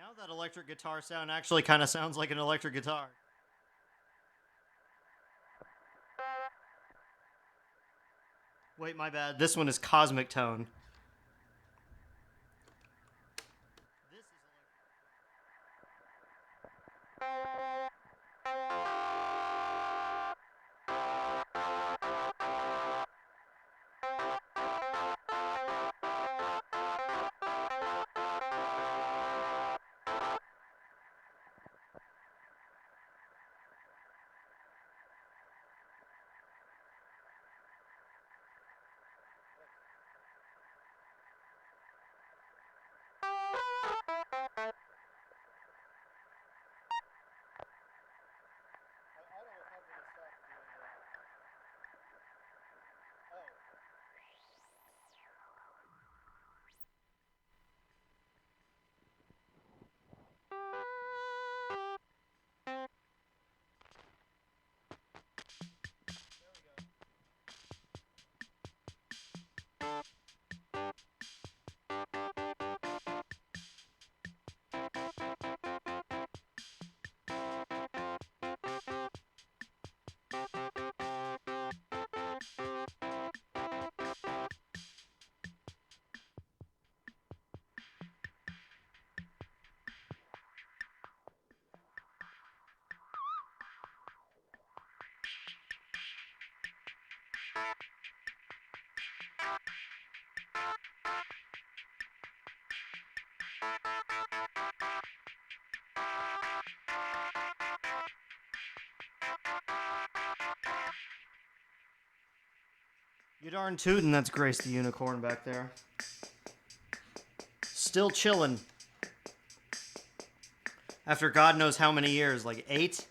Now that electric guitar sound actually kind of sounds like an electric guitar. Wait, my bad. This one is Cosmic Tone. This is You darn tootin', that's Grace the Unicorn back there. Still chillin'. After God knows how many years, like 8?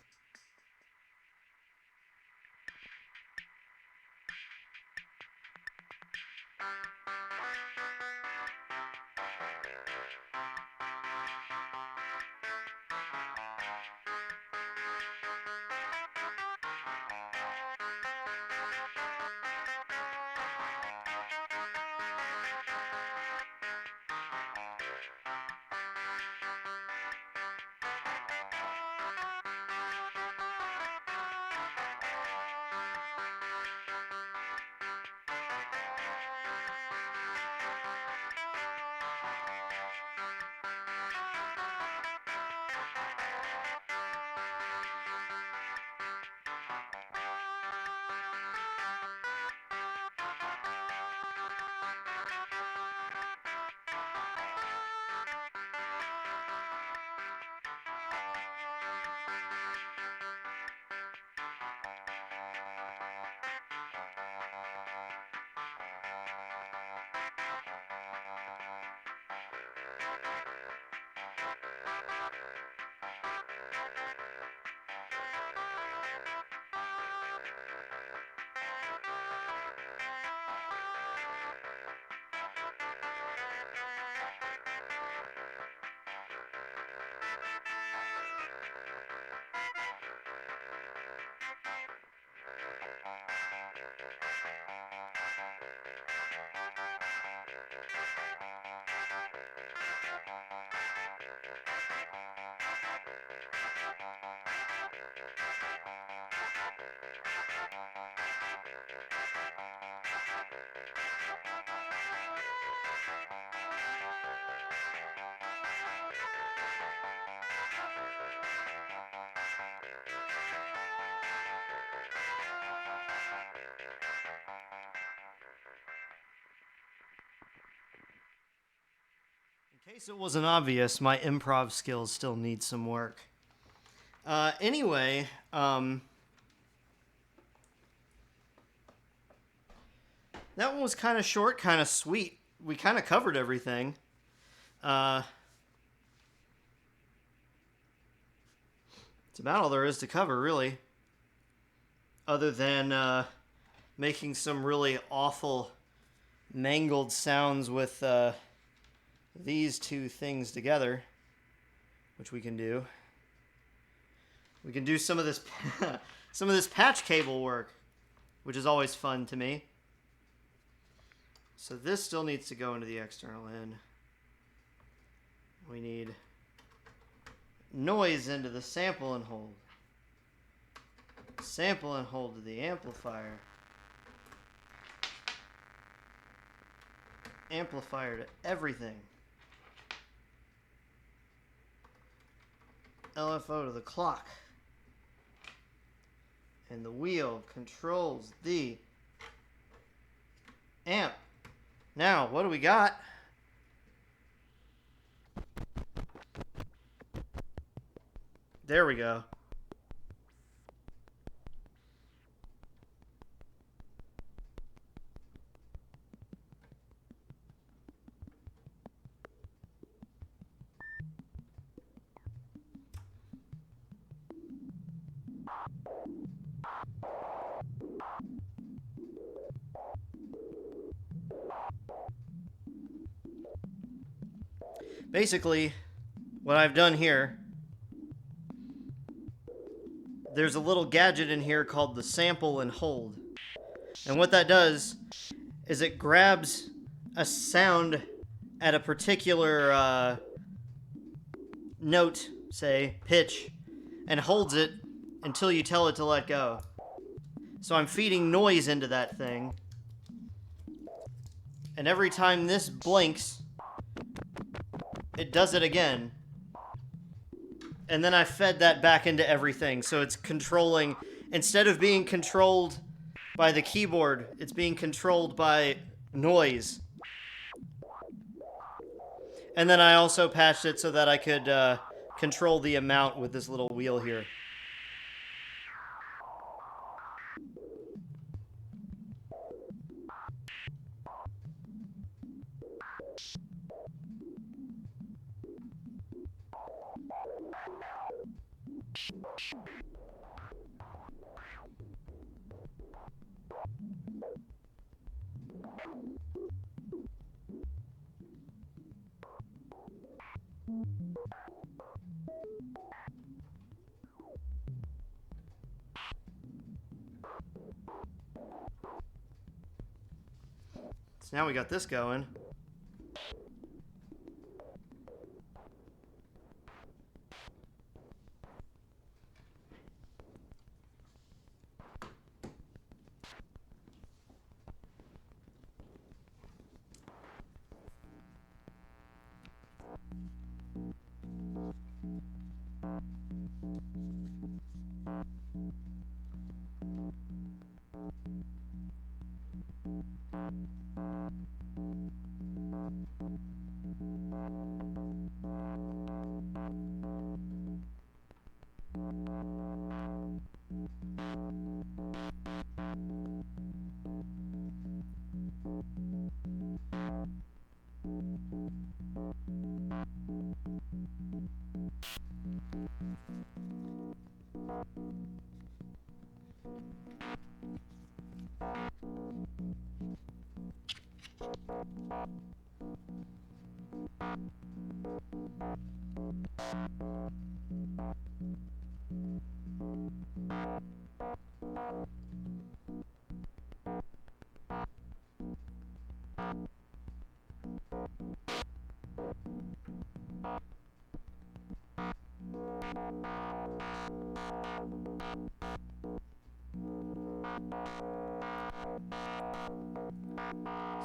In case it wasn't obvious, my improv skills still need some work. Anyway, that one was kind of short, kind of sweet. We kind of covered everything. It's about all there is to cover, really. Other than making some really awful, mangled sounds with these two things together, which we can do. We can do some of this patch cable work, which is always fun to me. So this still needs to go into the external in. We need noise into the sample and hold. Sample and hold to the amplifier. Amplifier to everything. LFO to the clock. And the wheel controls the amp. Now, what do we got? There we go. Basically, what I've done here, there's a little gadget in here called the sample and hold. And what that does is it grabs a sound at a particular note, say, pitch, and holds it until you tell it to let go. So I'm feeding noise into that thing. And every time this blinks, it does it again. And then I fed that back into everything. So it's controlling, instead of being controlled by the keyboard, it's being controlled by noise. And then I also patched it so that I could control the amount with this little wheel here. So now we got this going.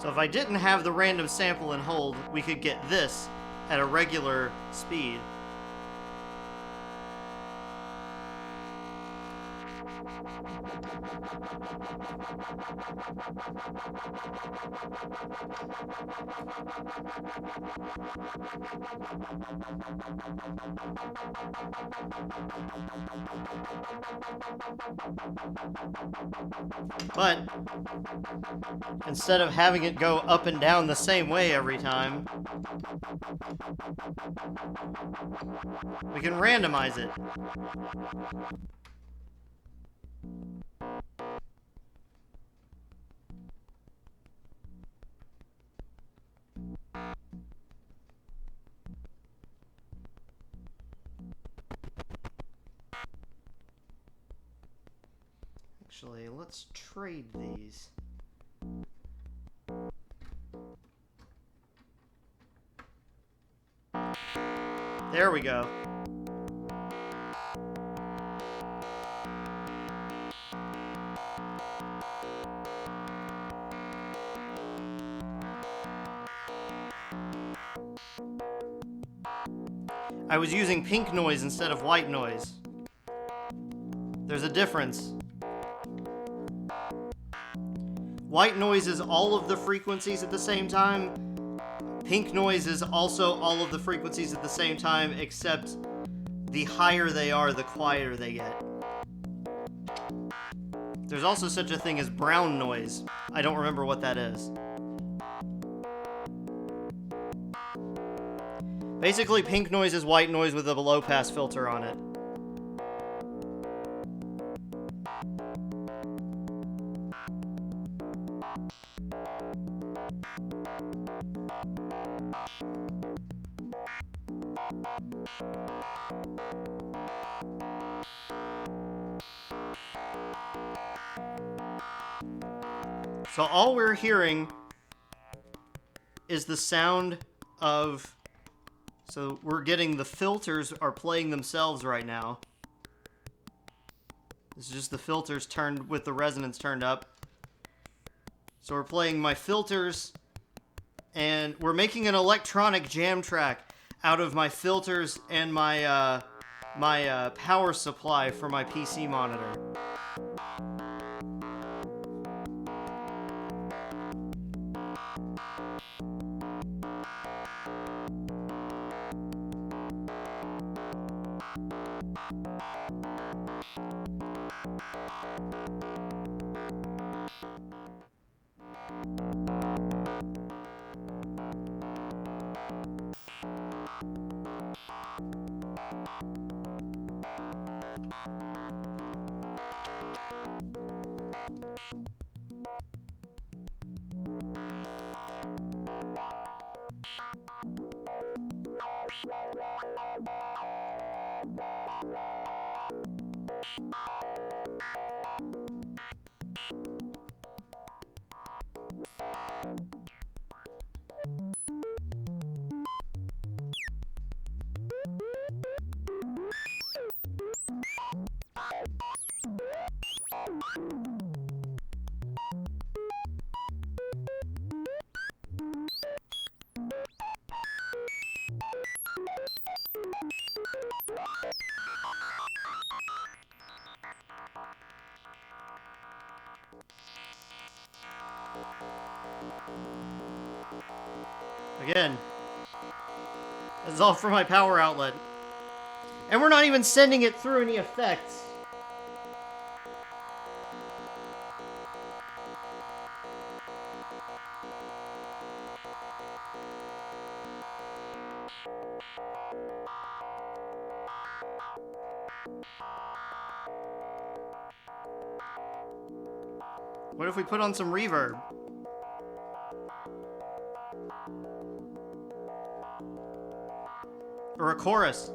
So if I didn't have the random sample and hold, we could get this at a regular speed. But instead of having it go up and down the same way every time, we can randomize it. Actually, let's trade these. There we go. I was using pink noise instead of white noise. There's a difference. White noise is all of the frequencies at the same time. Pink noise is also all of the frequencies at the same time, except the higher they are, the quieter they get. There's also such a thing as brown noise. I don't remember what that is. Basically, pink noise is white noise with a low-pass filter on it. So all we're hearing is the sound of... So we're getting the filters are playing themselves right now. This is just the filters turned with the resonance turned up. So we're playing my filters, and we're making an electronic jam track out of my filters and my power supply for my PC monitor. Again, this is all from my power outlet. And we're not even sending it through any effects. What if we put on some reverb? Or a chorus?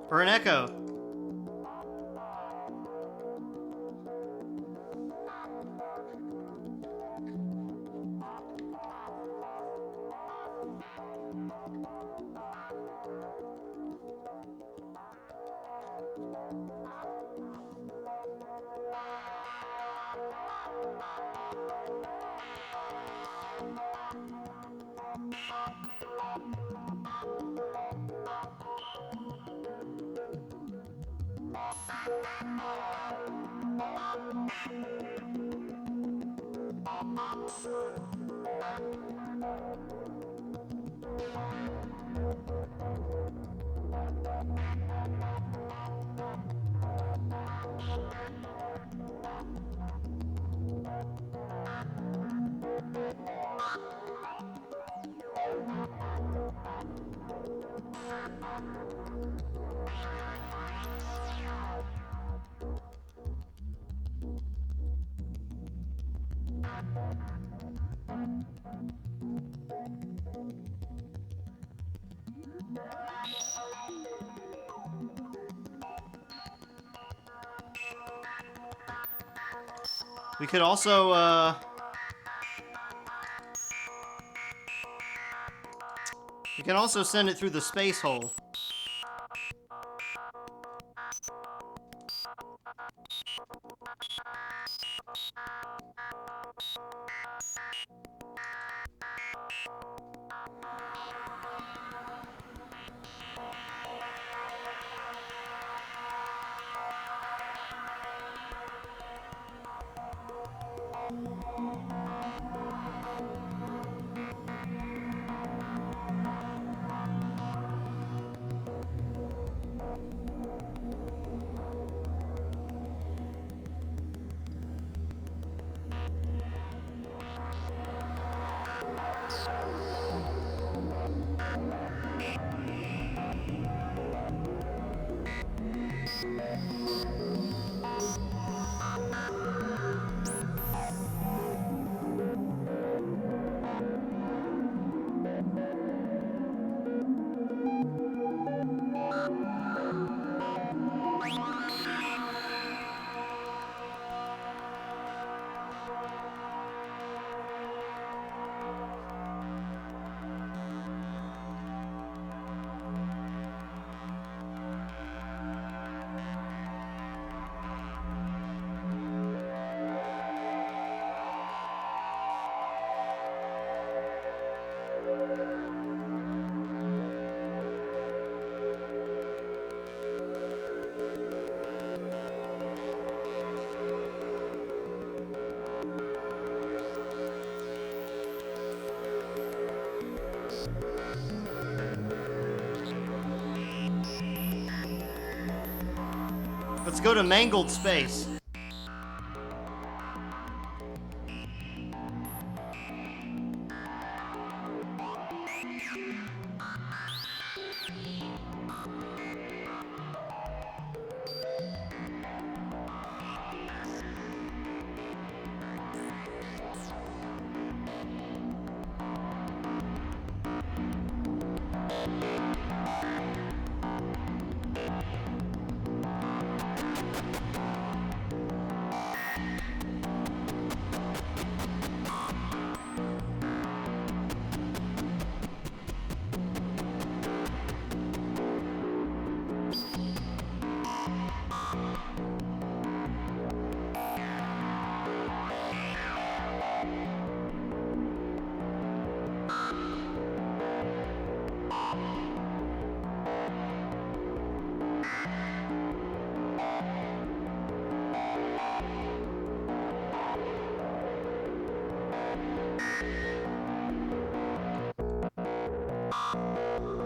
Or an echo? We could also, we can also send it through the space hole. Let's go to Mangled Space.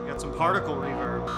Got some particle reverb.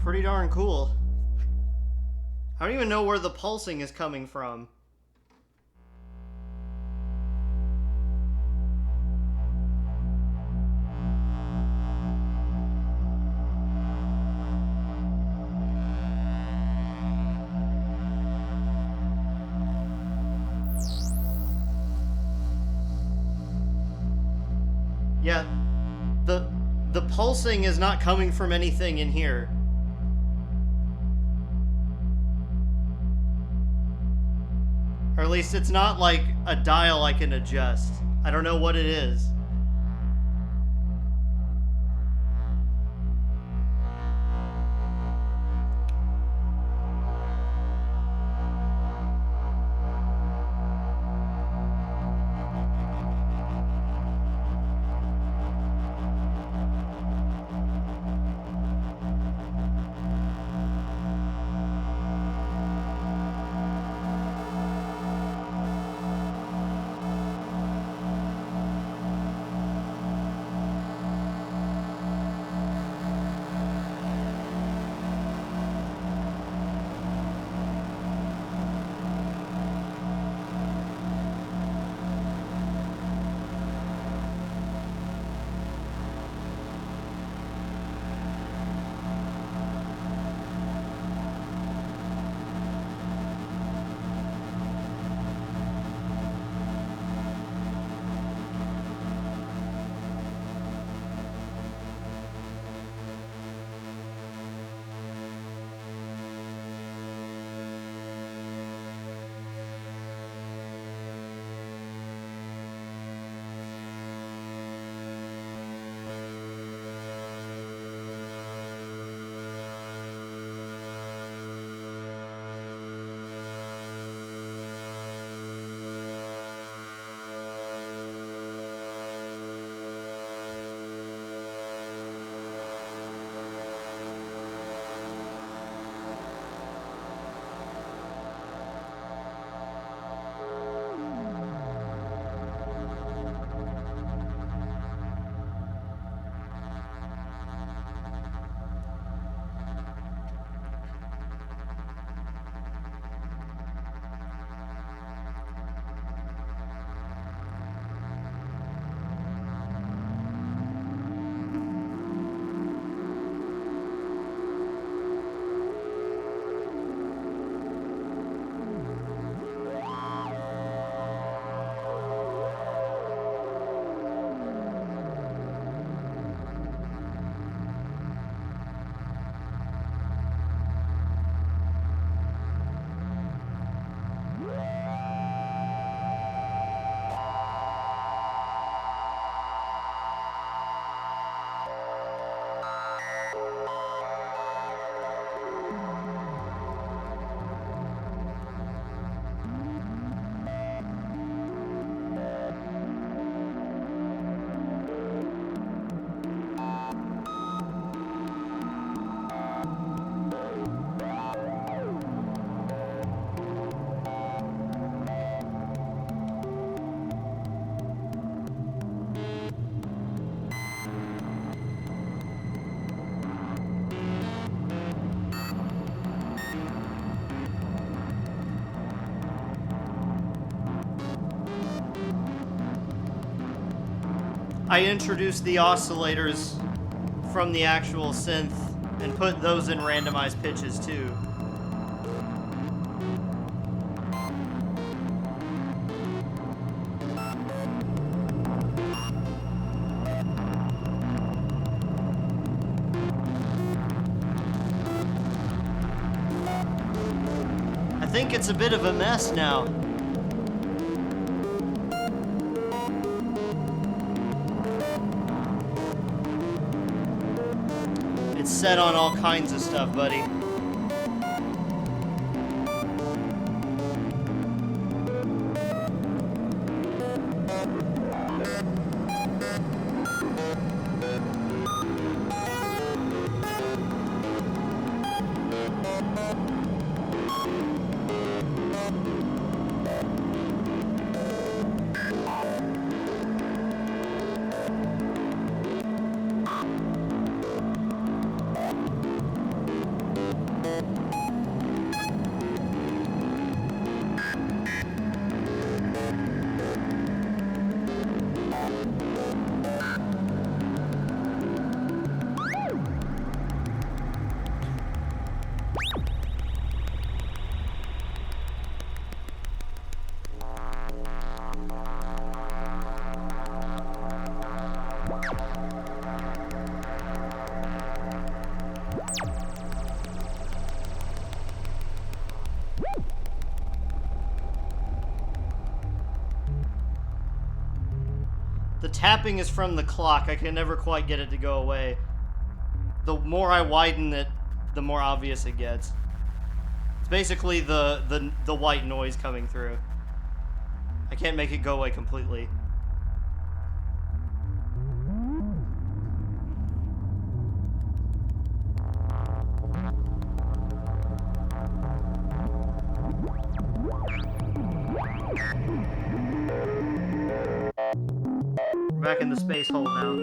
pretty darn cool. I don't even know where the pulsing is coming from. Yeah, the pulsing is not coming from anything in here. Or at least it's not like a dial I can adjust. I don't know what it is. I introduced the oscillators from the actual synth and put those in randomized pitches too. I think it's a bit of a mess now. It's set on all kinds of stuff, buddy. tapping is from the clock. I can never quite get it to go away. The more I widen it, the more obvious it gets. It's basically the white noise coming through. I can't make it go away completely. We're back in the space hole now.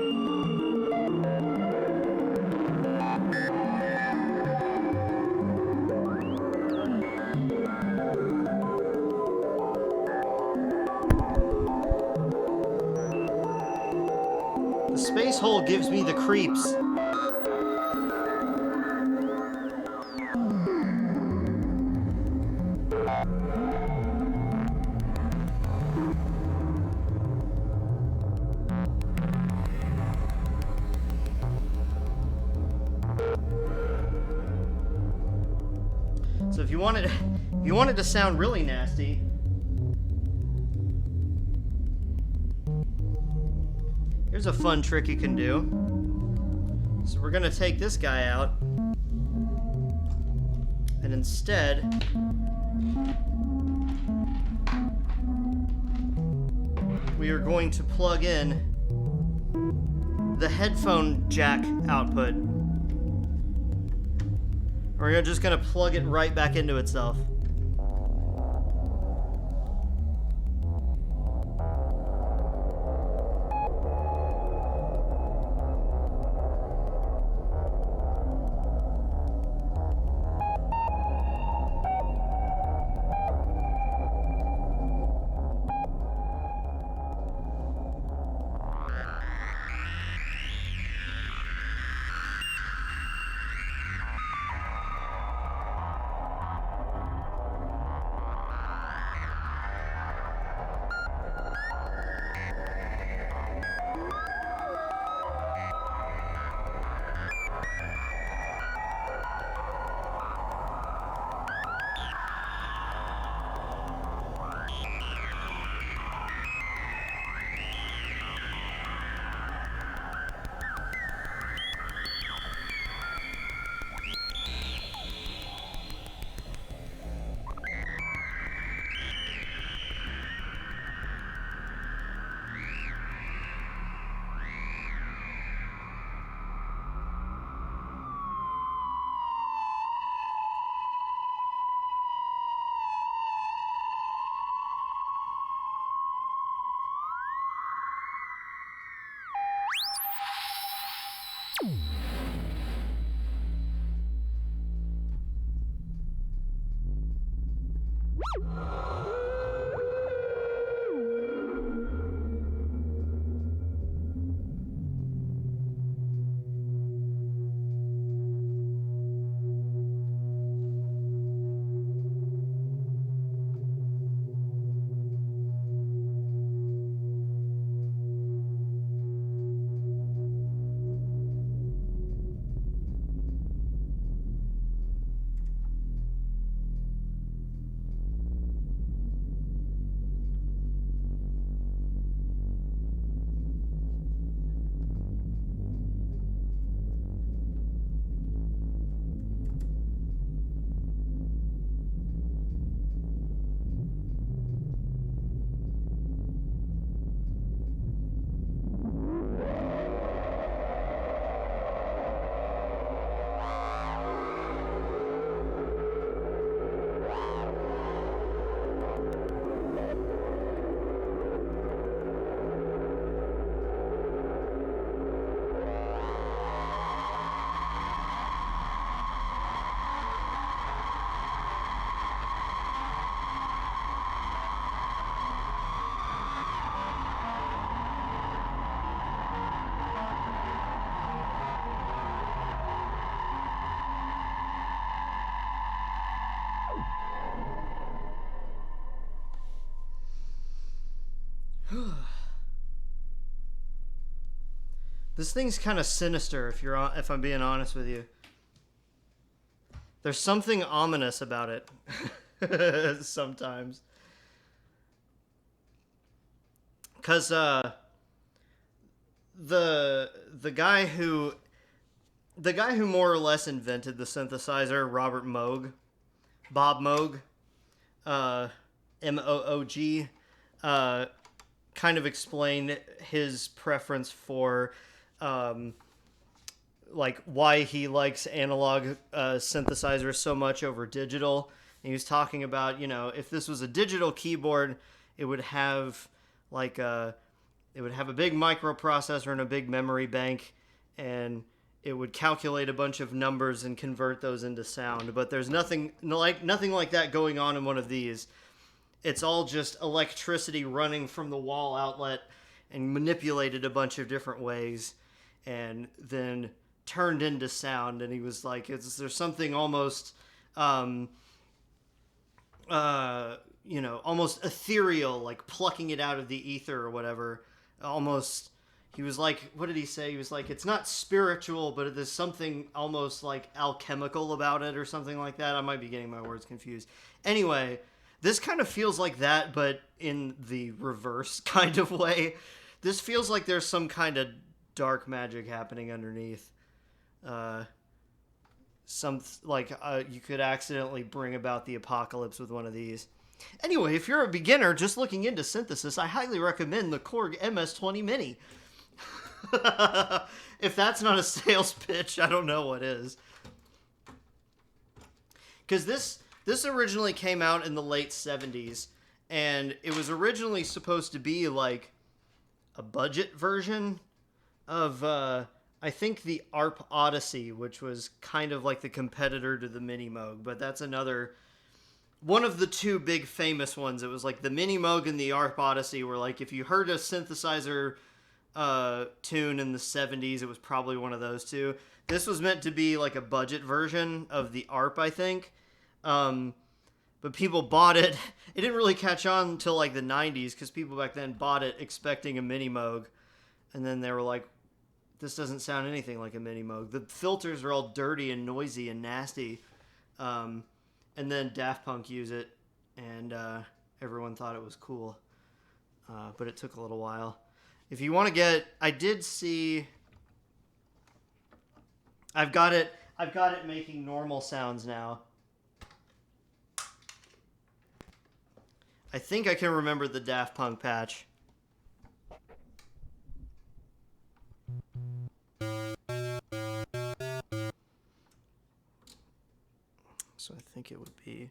The space hole gives me the creeps. So if you wanted to sound really nasty, here's a fun trick you can do. So we're gonna take this guy out, and instead we are going to plug in the headphone jack output. We're just gonna plug it right back into itself. This thing's kind of sinister if I'm being honest with you. There's something ominous about it sometimes. Cuz the guy who more or less invented the synthesizer, Bob Moog, Moog, kind of explained his preference for like why he likes analog synthesizers so much over digital. And he was talking about, if this was a digital keyboard, it would have like a big microprocessor and a big memory bank, and it would calculate a bunch of numbers and convert those into sound. But there's nothing like that going on in one of these. It's all just electricity running from the wall outlet and manipulated a bunch of different ways and then turned into sound. And he was like, there's something almost, almost ethereal, like plucking it out of the ether or whatever. Almost, he was like, what did he say? He was like, it's not spiritual, but there's something almost like alchemical about it or something like that. I might be getting my words confused. Anyway, this kind of feels like that, but in the reverse kind of way. This feels like there's some kind of dark magic happening underneath. You could accidentally bring about the apocalypse with one of these. Anyway, if you're a beginner just looking into synthesis, I highly recommend the Korg MS-20 Mini. If that's not a sales pitch, I don't know what is. Because this originally came out in the late 70s, and it was originally supposed to be like a budget version of, I think, the ARP Odyssey, which was kind of like the competitor to the Mini Moog, but that's one of the two big famous ones. It was like the Mini Moog and the ARP Odyssey were like, if you heard a synthesizer tune in the 70s, it was probably one of those two. This was meant to be like a budget version of the ARP, I think. But people bought it. It didn't really catch on until like the 90s because people back then bought it expecting a Mini Moog. And then they were like, this doesn't sound anything like a Mini Moog. The filters are all dirty and noisy and nasty. And then Daft Punk used it, and everyone thought it was cool. But it took a little while. If you want to get... I did see... I've got it making normal sounds now. I think I can remember the Daft Punk patch. So I think it would be...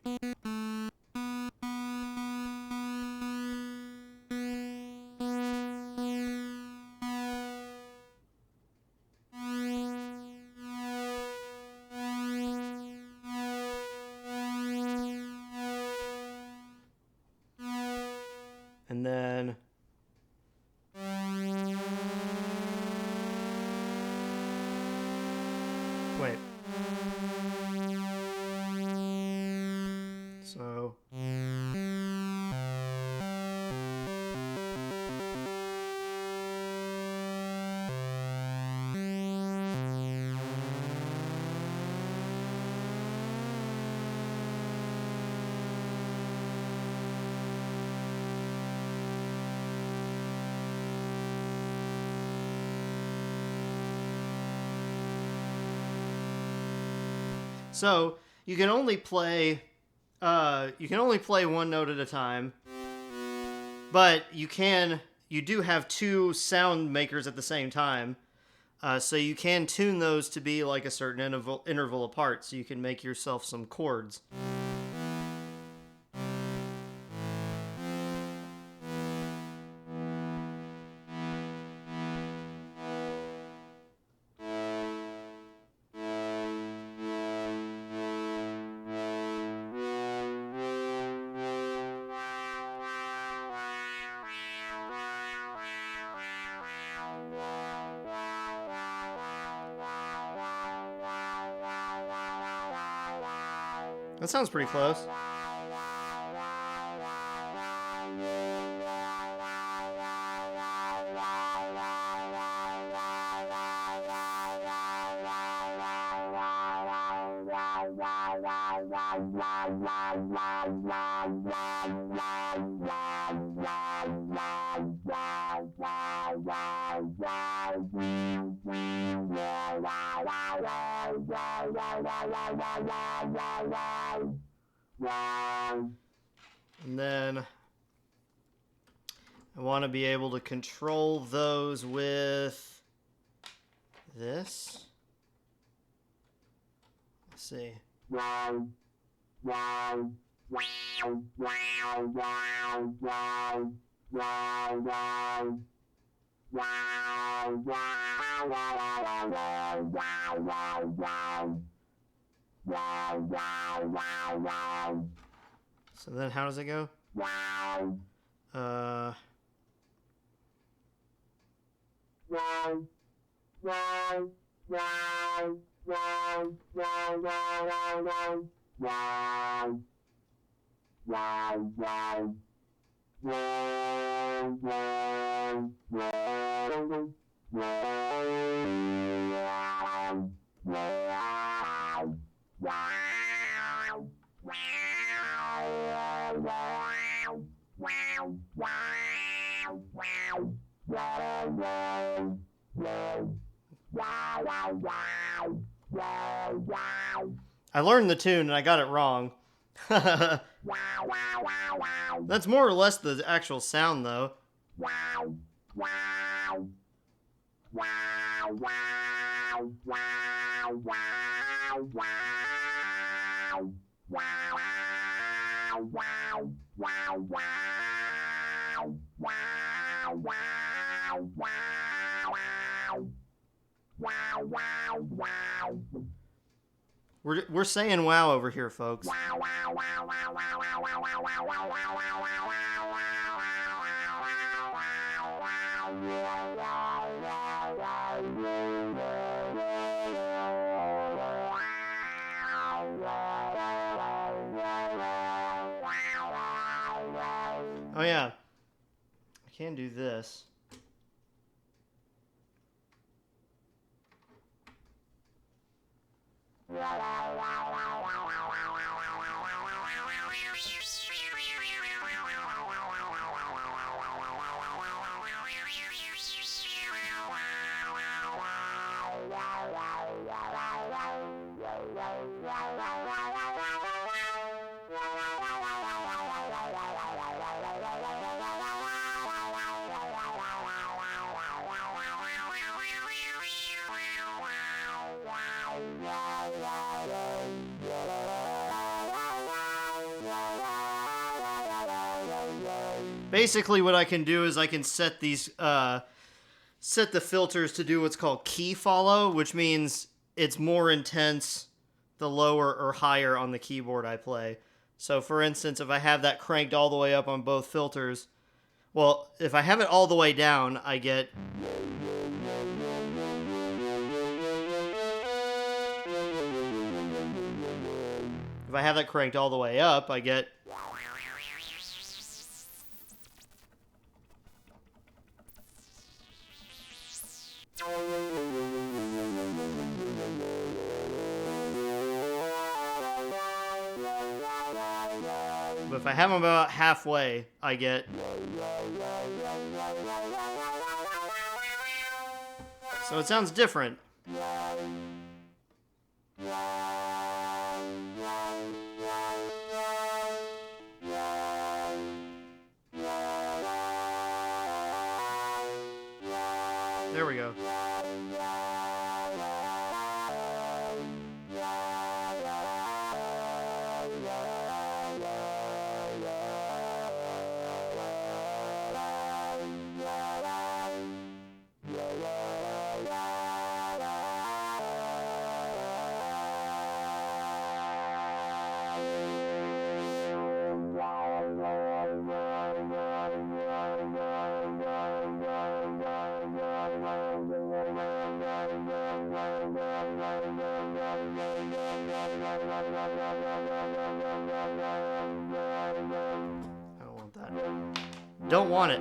And then... Wait. So... So you can only play one note at a time, but you do have two sound makers at the same time, so you can tune those to be like a certain interval apart, so you can make yourself some chords. That sounds pretty close. And then I want to be able to control those with this. Let's see. So then how does it go? I learned the tune and I got it wrong. That's more or less the actual sound, though. We're saying wow over here, folks. Oh yeah, I can do this. Basically, what I can do is I can set these, set the filters to do what's called key follow, which means it's more intense the lower or higher on the keyboard I play. So, for instance, if I have that cranked all the way up on both filters, well, if I have it all the way down, I get... If I have that cranked all the way up, I get... But if I have them about halfway, I get... So it sounds different. There we go. Don't want it.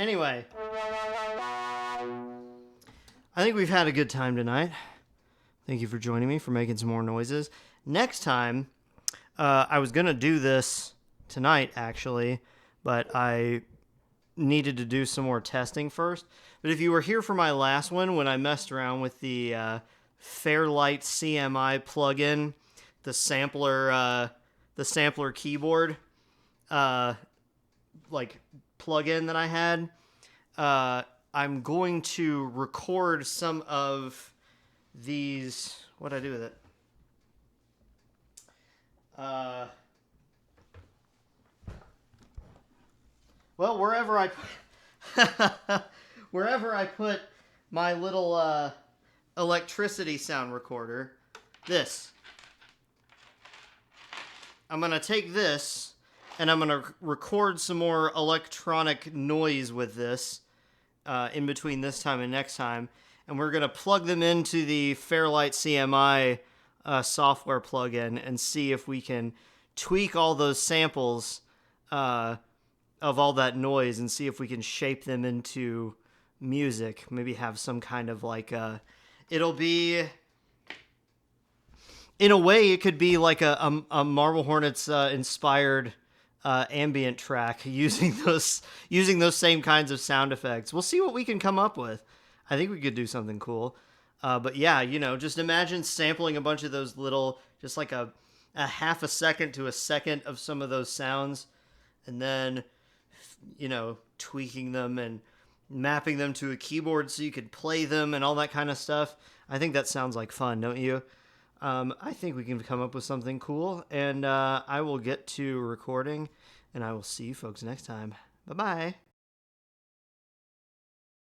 Anyway, I think we've had a good time tonight. Thank you for joining me, for making some more noises. Next time, I was going to do this tonight, actually, but I needed to do some more testing first. But if you were here for my last one, when I messed around with the Fairlight CMI plugin, the sampler keyboard, like plugin that I had, I'm going to record some of these. What'd I do with it? Well, wherever I put my little electricity sound recorder, I'm going to take this and I'm going to record some more electronic noise with this in between this time and next time. And we're going to plug them into the Fairlight CMI software plugin and see if we can tweak all those samples of all that noise and see if we can shape them into music. Maybe have some kind of like it'll be, in a way, it could be like a Marble Hornets inspired ambient track using those same kinds of sound effects. We'll see what we can come up with. I think we could do something cool. But yeah, just imagine sampling a bunch of those little, just like a half a second to a second of some of those sounds, and then tweaking them and mapping them to a keyboard so you could play them and all that kind of stuff. I think that sounds like fun, don't you? I think we can come up with something cool, and I will get to recording, and I will see you folks next time. Bye-bye.